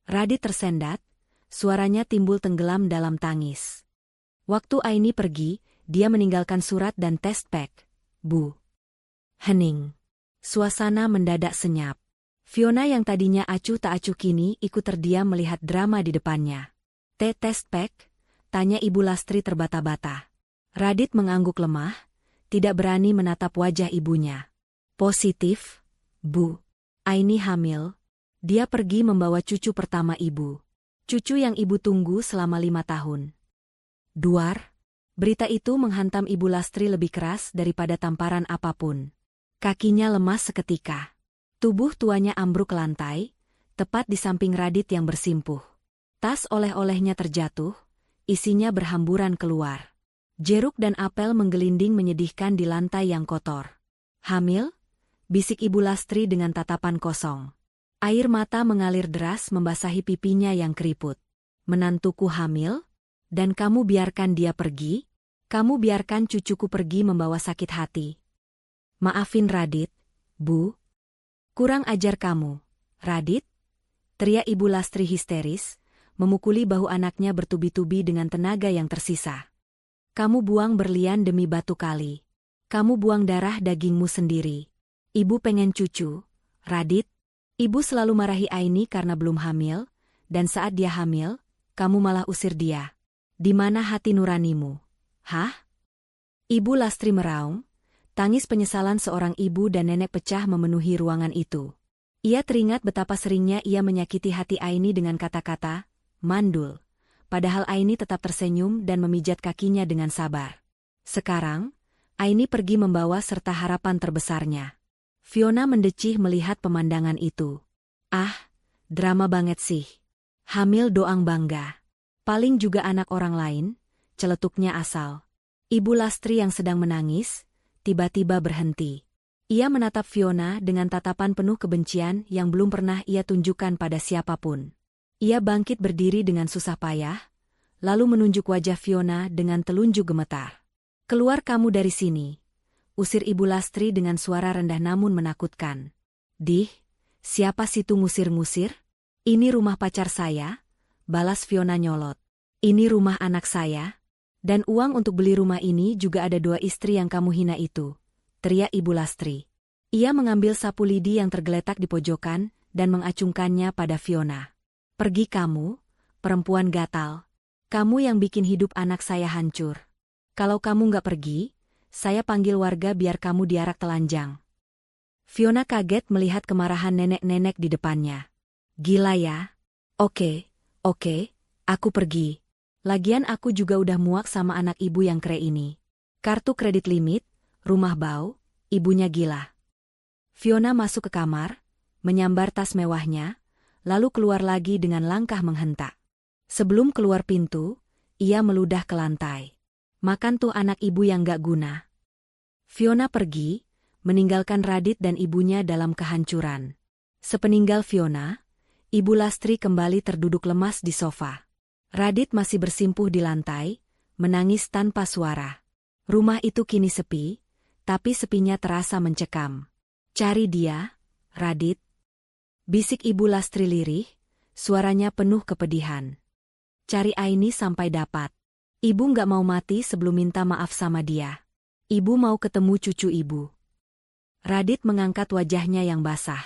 Radit tersendat, suaranya timbul tenggelam dalam tangis. Waktu Aini pergi, dia meninggalkan surat dan test pack. Bu. Hening. Suasana mendadak senyap. Fiona yang tadinya acuh tak acuh kini ikut terdiam melihat drama di depannya. Test pack? Tanya Ibu Lastri terbata-bata. Radit mengangguk lemah, tidak berani menatap wajah ibunya. Positif, Bu. Aini hamil. Dia pergi membawa cucu pertama ibu. Cucu yang ibu tunggu selama 5 tahun. Duar. Berita itu menghantam Ibu Lastri lebih keras daripada tamparan apapun. Kakinya lemas seketika. Tubuh tuanya ambruk ke lantai, tepat di samping Radit yang bersimpuh. Tas oleh-olehnya terjatuh, isinya berhamburan keluar. Jeruk dan apel menggelinding menyedihkan di lantai yang kotor. Hamil? Bisik Ibu Lastri dengan tatapan kosong. Air mata mengalir deras membasahi pipinya yang keriput. Menantuku hamil? Dan kamu biarkan dia pergi? Kamu biarkan cucuku pergi membawa sakit hati. Maafin Radit, Bu. Kurang ajar kamu, Radit? Teriak Ibu Lastri histeris, memukuli bahu anaknya bertubi-tubi dengan tenaga yang tersisa. Kamu buang berlian demi batu kali. Kamu buang darah dagingmu sendiri. Ibu pengen cucu, Radit. Ibu selalu marahi Aini karena belum hamil, dan saat dia hamil, kamu malah usir dia. Di mana hati nuranimu? Hah? Ibu Lastri meraung, tangis penyesalan seorang ibu dan nenek pecah memenuhi ruangan itu. Ia teringat betapa seringnya ia menyakiti hati Aini dengan kata-kata, "Mandul." Padahal Aini tetap tersenyum dan memijat kakinya dengan sabar. Sekarang, Aini pergi membawa serta harapan terbesarnya. Fiona mendecih melihat pemandangan itu. Ah, drama banget sih. Hamil doang bangga. Paling juga anak orang lain, celetuknya asal. Ibu Lastri yang sedang menangis, tiba-tiba berhenti. Ia menatap Fiona dengan tatapan penuh kebencian yang belum pernah ia tunjukkan pada siapapun. Ia bangkit berdiri dengan susah payah, lalu menunjuk wajah Fiona dengan telunjuk gemetar. "Keluar kamu dari sini," usir Ibu Lastri dengan suara rendah namun menakutkan. "Dih, siapa situ ngusir-ngusir? Ini rumah pacar saya," balas Fiona nyolot. "Ini rumah anak saya. Dan uang untuk beli rumah ini juga ada 2 istri yang kamu hina itu," teriak Ibu Lastri. Ia mengambil sapu lidi yang tergeletak di pojokan dan mengacungkannya pada Fiona. "Pergi kamu, perempuan gatal. Kamu yang bikin hidup anak saya hancur. Kalau kamu nggak pergi, saya panggil warga biar kamu diarak telanjang." Fiona kaget melihat kemarahan nenek-nenek di depannya. "Gila ya? Oke, aku pergi. Lagian aku juga udah muak sama anak ibu yang kere ini. Kartu kredit limit, rumah bau, ibunya gila." Fiona masuk ke kamar, menyambar tas mewahnya, lalu keluar lagi dengan langkah menghentak. Sebelum keluar pintu, ia meludah ke lantai. "Makan tuh anak ibu yang gak guna." Fiona pergi, meninggalkan Radit dan ibunya dalam kehancuran. Sepeninggal Fiona, Ibu Lastri kembali terduduk lemas di sofa. Radit masih bersimpuh di lantai, menangis tanpa suara. Rumah itu kini sepi, tapi sepinya terasa mencekam. "Cari dia, Radit," bisik Ibu Lastri lirih, suaranya penuh kepedihan. "Cari Aini sampai dapat. Ibu nggak mau mati sebelum minta maaf sama dia. Ibu mau ketemu cucu ibu." Radit mengangkat wajahnya yang basah.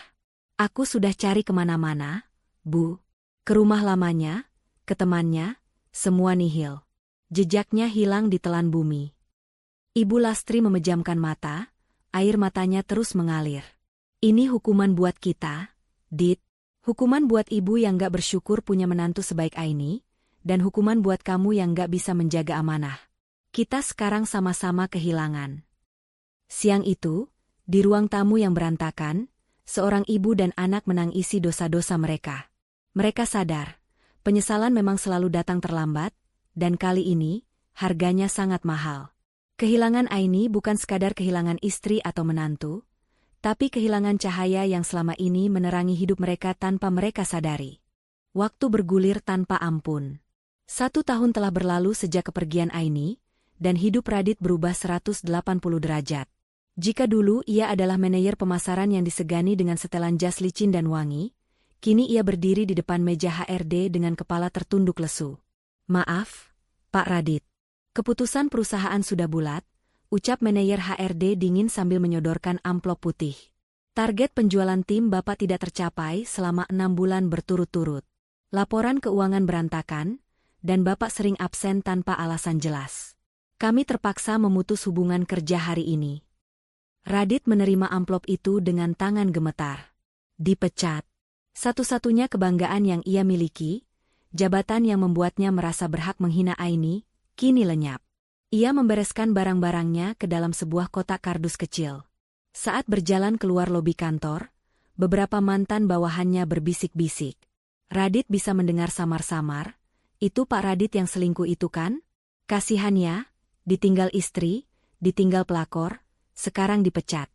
"Aku sudah cari kemana-mana, Bu. Ke rumah lamanya, ke temannya, semua nihil. Jejaknya hilang ditelan bumi." Ibu Lastri memejamkan mata, air matanya terus mengalir. "Ini hukuman buat kita, Dit. Hukuman buat ibu yang gak bersyukur punya menantu sebaik Aini, dan hukuman buat kamu yang gak bisa menjaga amanah. Kita sekarang sama-sama kehilangan." Siang itu, di ruang tamu yang berantakan, seorang ibu dan anak menangisi dosa-dosa mereka. Mereka sadar, penyesalan memang selalu datang terlambat, dan kali ini, harganya sangat mahal. Kehilangan Aini bukan sekadar kehilangan istri atau menantu, tapi kehilangan cahaya yang selama ini menerangi hidup mereka tanpa mereka sadari. Waktu bergulir tanpa ampun. 1 tahun telah berlalu sejak kepergian Aini, dan hidup Radit berubah 180 derajat. Jika dulu ia adalah manajer pemasaran yang disegani dengan setelan jas licin dan wangi, kini ia berdiri di depan meja HRD dengan kepala tertunduk lesu. "Maaf, Pak Radit. Keputusan perusahaan sudah bulat," ucap manajer HRD dingin sambil menyodorkan amplop putih. "Target penjualan tim Bapak tidak tercapai selama 6 bulan berturut-turut. Laporan keuangan berantakan, dan Bapak sering absen tanpa alasan jelas. Kami terpaksa memutus hubungan kerja hari ini." Radit menerima amplop itu dengan tangan gemetar. Dipecat. Satu-satunya kebanggaan yang ia miliki, jabatan yang membuatnya merasa berhak menghina Aini, kini lenyap. Ia membereskan barang-barangnya ke dalam sebuah kotak kardus kecil. Saat berjalan keluar lobi kantor, beberapa mantan bawahannya berbisik-bisik. Radit bisa mendengar samar-samar, "Itu Pak Radit yang selingkuh itu kan? Kasihan ya, ditinggal istri, ditinggal pelakor, sekarang dipecat."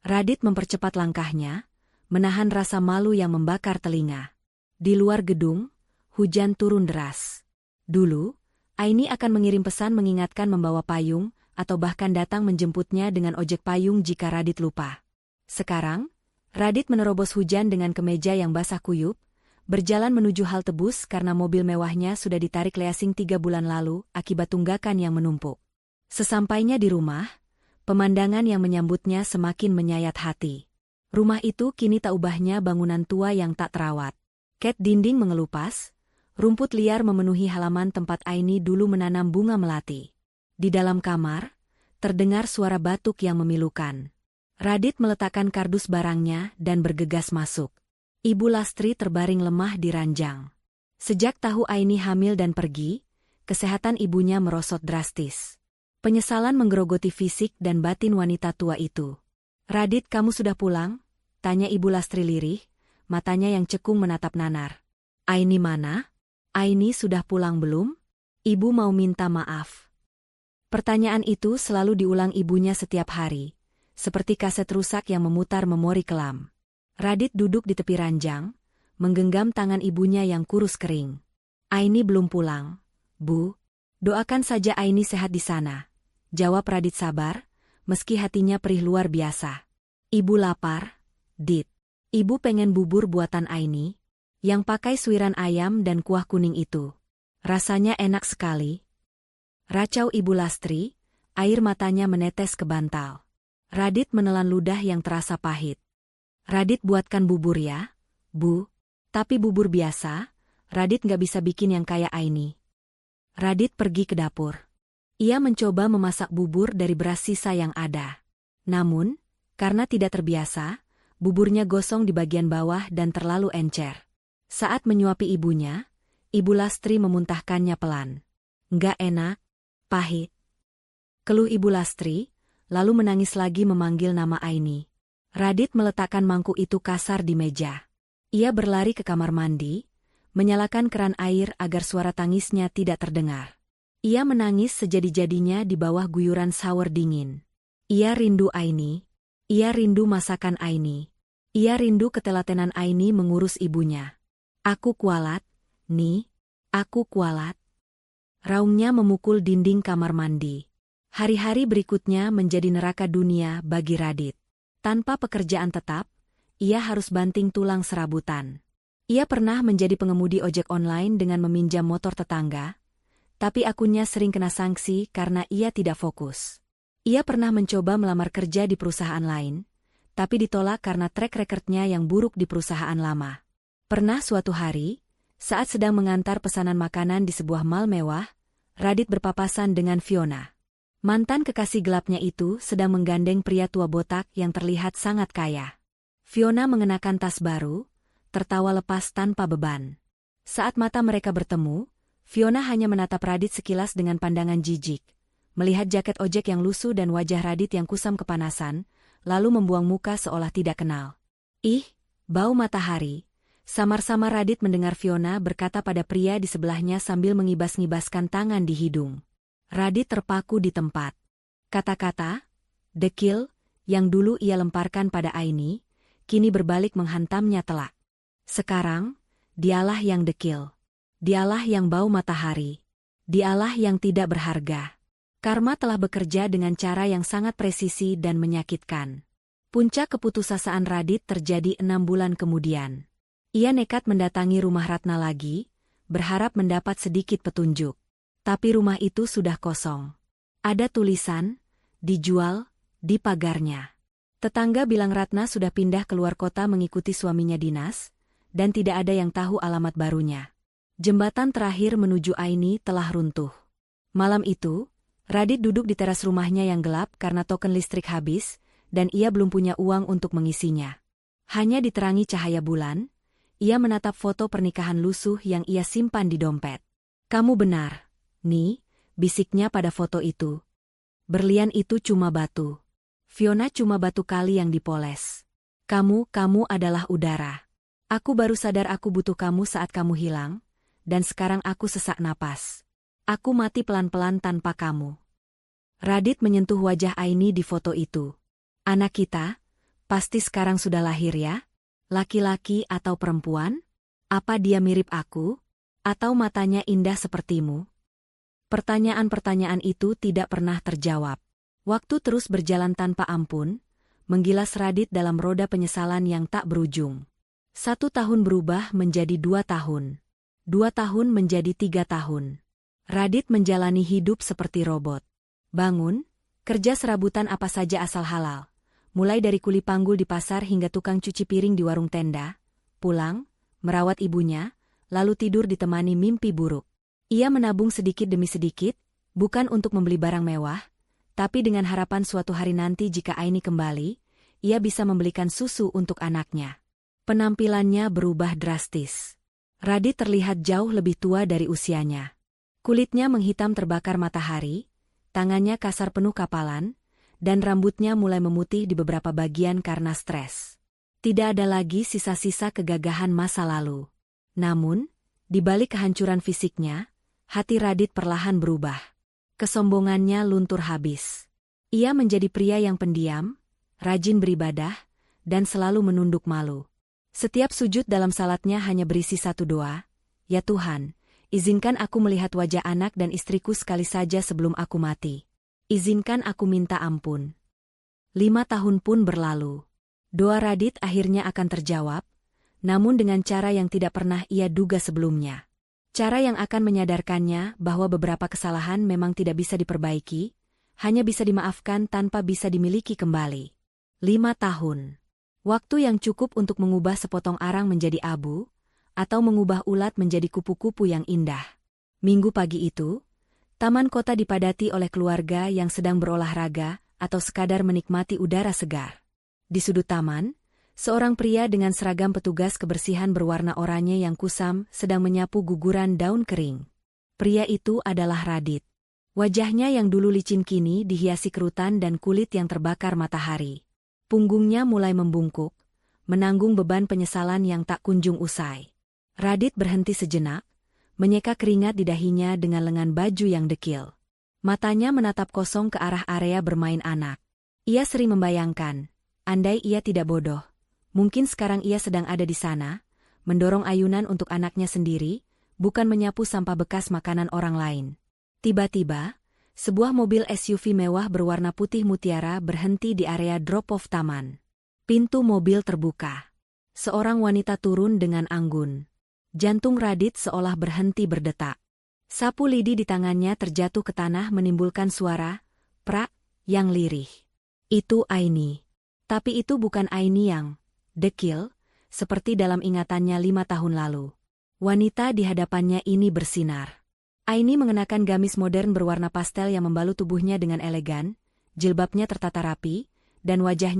Radit mempercepat langkahnya, menahan rasa malu yang membakar telinga. Di luar gedung, hujan turun deras. Dulu, Aini akan mengirim pesan mengingatkan membawa payung, atau bahkan datang menjemputnya dengan ojek payung jika Radit lupa. Sekarang, Radit menerobos hujan dengan kemeja yang basah kuyup, berjalan menuju halte bus karena mobil mewahnya sudah ditarik leasing 3 bulan lalu akibat tunggakan yang menumpuk. Sesampainya di rumah, pemandangan yang menyambutnya semakin menyayat hati. Rumah itu kini tak ubahnya bangunan tua yang tak terawat. Cat dinding mengelupas, Rumput liar memenuhi halaman tempat Aini dulu menanam bunga melati. Di dalam kamar, terdengar suara batuk yang memilukan. Radit meletakkan kardus barangnya dan bergegas masuk. Ibu Lastri terbaring lemah di ranjang. Sejak tahu Aini hamil dan pergi, kesehatan ibunya merosot drastis. Penyesalan menggerogoti fisik dan batin wanita tua itu. "Radit, kamu sudah pulang?" tanya Ibu Lastri lirih, matanya yang cekung menatap nanar. "Aini mana? Aini sudah pulang belum? Ibu mau minta maaf." Pertanyaan itu selalu diulang ibunya setiap hari, seperti kaset rusak yang memutar memori kelam. Radit duduk di tepi ranjang, menggenggam tangan ibunya yang kurus kering. "Aini belum pulang, Bu. Doakan saja Aini sehat di sana," jawab Radit sabar, meski hatinya perih luar biasa. "Ibu lapar, Dit. Ibu pengen bubur buatan Aini, yang pakai suiran ayam dan kuah kuning itu. Rasanya enak sekali." Racau Ibu Lastri, air matanya menetes ke bantal. Radit menelan ludah yang terasa pahit. "Radit buatkan bubur ya, Bu. Tapi bubur biasa, Radit nggak bisa bikin yang kayak Aini." Radit pergi ke dapur. Ia mencoba memasak bubur dari beras sisa yang ada. Namun, karena tidak terbiasa, buburnya gosong di bagian bawah dan terlalu encer. Saat menyuapi ibunya, Ibu Lastri memuntahkannya pelan. "Nggak enak, pahit," keluh Ibu Lastri, lalu menangis lagi memanggil nama Aini. Radit meletakkan mangkuk itu kasar di meja. Ia berlari ke kamar mandi, menyalakan keran air agar suara tangisnya tidak terdengar. Ia menangis sejadi-jadinya di bawah guyuran shower dingin. Ia rindu Aini. Ia rindu masakan Aini. Ia rindu ketelatenan Aini mengurus ibunya. "Aku kualat, Ni. Aku kualat." Raungnya memukul dinding kamar mandi. Hari-hari berikutnya menjadi neraka dunia bagi Radit. Tanpa pekerjaan tetap, ia harus banting tulang serabutan. Ia pernah menjadi pengemudi ojek online dengan meminjam motor tetangga, tapi akunnya sering kena sanksi karena ia tidak fokus. Ia pernah mencoba melamar kerja di perusahaan lain, tapi ditolak karena track recordnya yang buruk di perusahaan lama. Pernah suatu hari, saat sedang mengantar pesanan makanan di sebuah mall mewah, Radit berpapasan dengan Fiona. Mantan kekasih gelapnya itu sedang menggandeng pria tua botak yang terlihat sangat kaya. Fiona mengenakan tas baru, tertawa lepas tanpa beban. Saat mata mereka bertemu, Fiona hanya menatap Radit sekilas dengan pandangan jijik. Melihat jaket ojek yang lusuh dan wajah Radit yang kusam kepanasan, lalu membuang muka seolah tidak kenal. "Ih, bau matahari." Samar-samar Radit mendengar Fiona berkata pada pria di sebelahnya sambil mengibas-ngibaskan tangan di hidung. Radit terpaku di tempat. Kata-kata dekil yang dulu ia lemparkan pada Aini, kini berbalik menghantamnya telak. Sekarang, dialah yang dekil. Dialah yang bau matahari. Dialah yang tidak berharga. Karma telah bekerja dengan cara yang sangat presisi dan menyakitkan. Puncak keputusasaan Radit terjadi 6 bulan kemudian. Ia nekat mendatangi rumah Ratna lagi, berharap mendapat sedikit petunjuk. Tapi rumah itu sudah kosong. Ada tulisan, "Dijual," di pagarnya. Tetangga bilang Ratna sudah pindah keluar kota mengikuti suaminya dinas, dan tidak ada yang tahu alamat barunya. Jembatan terakhir menuju Aini telah runtuh. Malam itu, Radit duduk di teras rumahnya yang gelap karena token listrik habis, dan ia belum punya uang untuk mengisinya. Hanya diterangi cahaya bulan, ia menatap foto pernikahan lusuh yang ia simpan di dompet. "Kamu benar, Ni," bisiknya pada foto itu. "Berlian itu cuma batu. Fiona cuma batu kali yang dipoles. Kamu adalah udara. Aku baru sadar aku butuh kamu saat kamu hilang, dan sekarang aku sesak napas. Aku mati pelan-pelan tanpa kamu." Radit menyentuh wajah Aini di foto itu. "Anak kita, pasti sekarang sudah lahir ya? Laki-laki atau perempuan? Apa dia mirip aku? Atau matanya indah sepertimu?" Pertanyaan-pertanyaan itu tidak pernah terjawab. Waktu terus berjalan tanpa ampun, menggilas Radit dalam roda penyesalan yang tak berujung. 1 tahun berubah menjadi 2 tahun. 2 tahun menjadi 3 tahun. Radit menjalani hidup seperti robot. Bangun, kerja serabutan apa saja asal halal. Mulai dari kuli panggul di pasar hingga tukang cuci piring di warung tenda. Pulang, merawat ibunya, lalu tidur ditemani mimpi buruk. Ia menabung sedikit demi sedikit, bukan untuk membeli barang mewah, tapi dengan harapan suatu hari nanti jika Aini kembali, ia bisa membelikan susu untuk anaknya. Penampilannya berubah drastis. Radit terlihat jauh lebih tua dari usianya. Kulitnya menghitam terbakar matahari, tangannya kasar penuh kapalan, dan rambutnya mulai memutih di beberapa bagian karena stres. Tidak ada lagi sisa-sisa kegagahan masa lalu. Namun, di balik kehancuran fisiknya, hati Radit perlahan berubah. Kesombongannya luntur habis. Ia menjadi pria yang pendiam, rajin beribadah, dan selalu menunduk malu. Setiap sujud dalam salatnya hanya berisi satu doa, "Ya Tuhan, izinkan aku melihat wajah anak dan istriku sekali saja sebelum aku mati. Izinkan aku minta ampun." 5 tahun pun berlalu. Doa Radit akhirnya akan terjawab, namun dengan cara yang tidak pernah ia duga sebelumnya. Cara yang akan menyadarkannya bahwa beberapa kesalahan memang tidak bisa diperbaiki, hanya bisa dimaafkan tanpa bisa dimiliki kembali. 5 tahun. Waktu yang cukup untuk mengubah sepotong arang menjadi abu, atau mengubah ulat menjadi kupu-kupu yang indah. Minggu pagi itu, taman kota dipadati oleh keluarga yang sedang berolahraga atau sekadar menikmati udara segar. Di sudut taman, seorang pria dengan seragam petugas kebersihan berwarna oranye yang kusam sedang menyapu guguran daun kering. Pria itu adalah Radit. Wajahnya yang dulu licin kini dihiasi kerutan dan kulit yang terbakar matahari. Punggungnya mulai membungkuk, menanggung beban penyesalan yang tak kunjung usai. Radit berhenti sejenak, menyeka keringat di dahinya dengan lengan baju yang dekil. Matanya menatap kosong ke arah area bermain anak. Ia sering membayangkan, andai ia tidak bodoh, mungkin sekarang ia sedang ada di sana, mendorong ayunan untuk anaknya sendiri, bukan menyapu sampah bekas makanan orang lain. Tiba-tiba, sebuah mobil SUV mewah berwarna putih mutiara berhenti di area drop-off taman. Pintu mobil terbuka. Seorang wanita turun dengan anggun. Jantung Radit seolah berhenti berdetak. Sapu lidi di tangannya terjatuh ke tanah menimbulkan suara, prak, yang lirih. Itu Aini. Tapi itu bukan Aini yang dekil, seperti dalam ingatannya 5 tahun lalu. Wanita di hadapannya ini bersinar. Aini mengenakan gamis modern berwarna pastel yang membalut tubuhnya dengan elegan, jilbabnya tertata rapi, dan wajah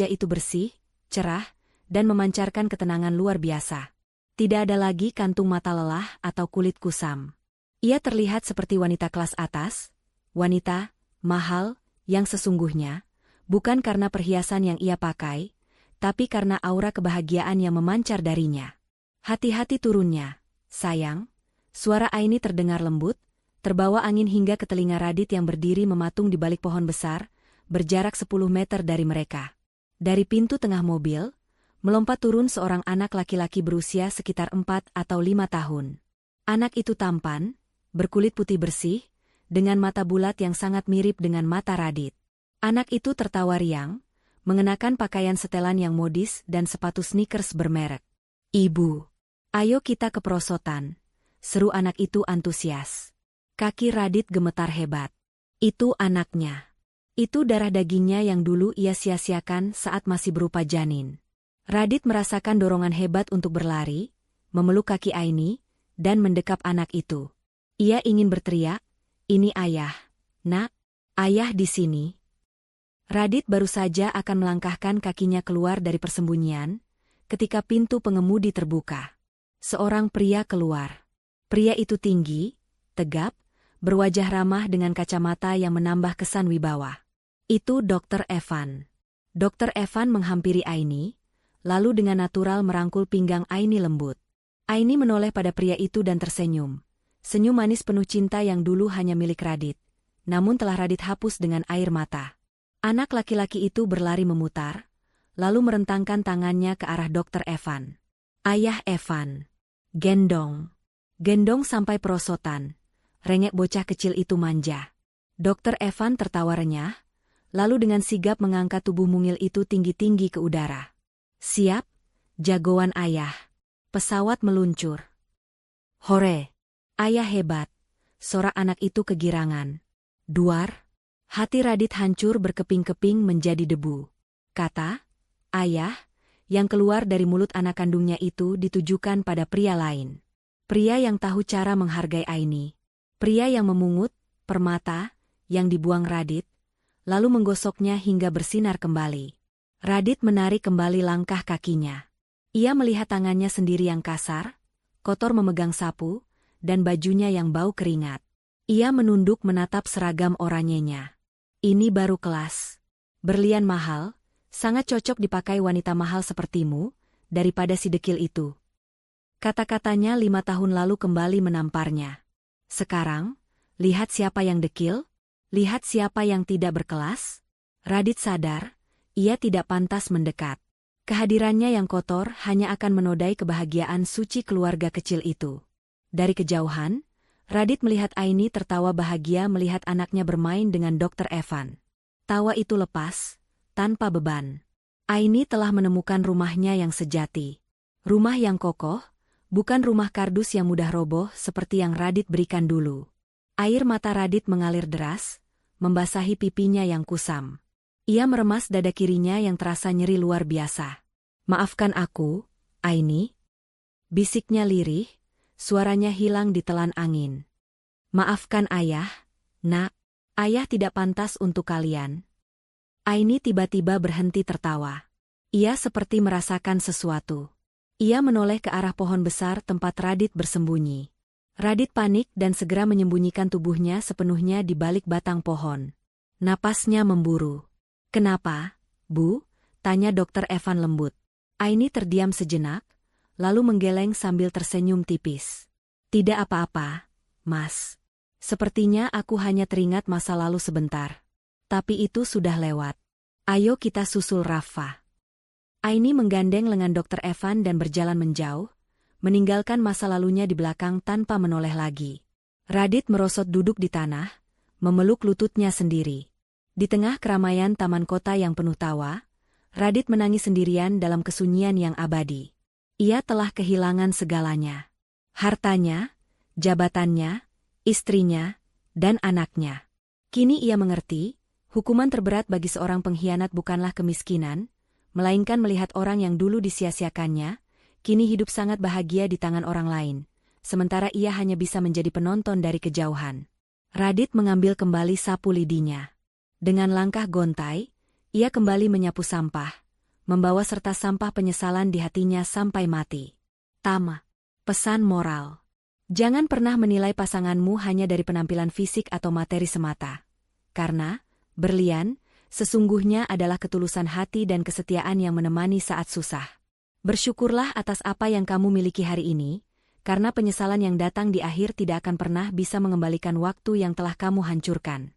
itu bersih, cerah, dan memancarkan ketenangan luar biasa. Tidak ada lagi kantung mata lelah atau kulit kusam. Ia terlihat seperti wanita kelas atas, wanita mahal yang sesungguhnya, bukan karena perhiasan yang ia pakai, tapi karena aura kebahagiaan yang memancar darinya. Hati-hati turunnya, sayang. Suara Aini terdengar lembut, terbawa angin hingga ke telinga Radit yang berdiri mematung di balik pohon besar, berjarak 10 meter dari mereka. Dari pintu tengah mobil, melompat turun seorang anak laki-laki berusia sekitar 4 atau 5 tahun. Anak itu tampan, berkulit putih bersih, dengan mata bulat yang sangat mirip dengan mata Radit. Anak itu tertawa riang, mengenakan pakaian setelan yang modis dan sepatu sneakers bermerek. "Ibu, ayo kita ke perosotan," seru anak itu antusias. Kaki Radit gemetar hebat. Itu anaknya. Itu darah dagingnya yang dulu ia sia-siakan saat masih berupa janin. Radit merasakan dorongan hebat untuk berlari, memeluk kaki Aini, dan mendekap anak itu. Ia ingin berteriak, "Ini ayah, nak, ayah di sini." Radit baru saja akan melangkahkan kakinya keluar dari persembunyian, ketika pintu pengemudi terbuka. Seorang pria keluar. Pria itu tinggi, tegap, berwajah ramah dengan kacamata yang menambah kesan wibawa. Itu Dr. Evan. Dr. Evan menghampiri Aini, lalu dengan natural merangkul pinggang Aini lembut. Aini menoleh pada pria itu dan tersenyum. Senyum manis penuh cinta yang dulu hanya milik Radit, namun telah Radit hapus dengan air mata. Anak laki-laki itu berlari memutar, lalu merentangkan tangannya ke arah Dr. Evan. "Ayah Evan. Gendong. Gendong sampai perosotan," rengek bocah kecil itu manja. Dr. Evan tertawa renyah, lalu dengan sigap mengangkat tubuh mungil itu tinggi-tinggi ke udara. "Siap, jagoan ayah." Pesawat meluncur. "Hore! Ayah hebat!" sorak anak itu kegirangan. Duar, hati Radit hancur berkeping-keping menjadi debu. Kata, "Ayah," yang keluar dari mulut anak kandungnya itu ditujukan pada pria lain. Pria yang tahu cara menghargai Aini. Pria yang memungut permata yang dibuang Radit, lalu menggosoknya hingga bersinar kembali. Radit menarik kembali langkah kakinya. Ia melihat tangannya sendiri yang kasar, kotor memegang sapu, dan bajunya yang bau keringat. Ia menunduk menatap seragam oranyenya. Ini baru kelas. Berlian mahal, sangat cocok dipakai wanita mahal sepertimu, daripada si dekil itu. Kata-katanya 5 tahun lalu kembali menamparnya. Sekarang, lihat siapa yang dekil, lihat siapa yang tidak berkelas. Radit sadar, ia tidak pantas mendekat. Kehadirannya yang kotor hanya akan menodai kebahagiaan suci keluarga kecil itu. Dari kejauhan, Radit melihat Aini tertawa bahagia melihat anaknya bermain dengan Dr. Evan. Tawa itu lepas, tanpa beban. Aini telah menemukan rumahnya yang sejati. Rumah yang kokoh, bukan rumah kardus yang mudah roboh seperti yang Radit berikan dulu. Air mata Radit mengalir deras, membasahi pipinya yang kusam. Ia meremas dada kirinya yang terasa nyeri luar biasa. "Maafkan aku, Aini," bisiknya lirih, suaranya hilang ditelan angin. "Maafkan ayah, nak. Ayah tidak pantas untuk kalian." Aini tiba-tiba berhenti tertawa. Ia seperti merasakan sesuatu. Ia menoleh ke arah pohon besar tempat Radit bersembunyi. Radit panik dan segera menyembunyikan tubuhnya sepenuhnya di balik batang pohon. Napasnya memburu. "Kenapa, Bu?" tanya Dr. Evan lembut. Aini terdiam sejenak, lalu menggeleng sambil tersenyum tipis. "Tidak apa-apa, Mas. Sepertinya aku hanya teringat masa lalu sebentar. Tapi itu sudah lewat. Ayo kita susul Rafa." Aini menggandeng lengan Dr. Evan dan berjalan menjauh, meninggalkan masa lalunya di belakang tanpa menoleh lagi. Radit merosot duduk di tanah, memeluk lututnya sendiri. Di tengah keramaian taman kota yang penuh tawa, Radit menangis sendirian dalam kesunyian yang abadi. Ia telah kehilangan segalanya. Hartanya, jabatannya, istrinya, dan anaknya. Kini ia mengerti, hukuman terberat bagi seorang pengkhianat bukanlah kemiskinan, melainkan melihat orang yang dulu disia-siakannya, kini hidup sangat bahagia di tangan orang lain, sementara ia hanya bisa menjadi penonton dari kejauhan. Radit mengambil kembali sapu lidinya. Dengan langkah gontai, ia kembali menyapu sampah, membawa serta sampah penyesalan di hatinya sampai mati. Tama. Pesan moral. Jangan pernah menilai pasanganmu hanya dari penampilan fisik atau materi semata. Karena, berlian, sesungguhnya adalah ketulusan hati dan kesetiaan yang menemani saat susah. Bersyukurlah atas apa yang kamu miliki hari ini, karena penyesalan yang datang di akhir tidak akan pernah bisa mengembalikan waktu yang telah kamu hancurkan.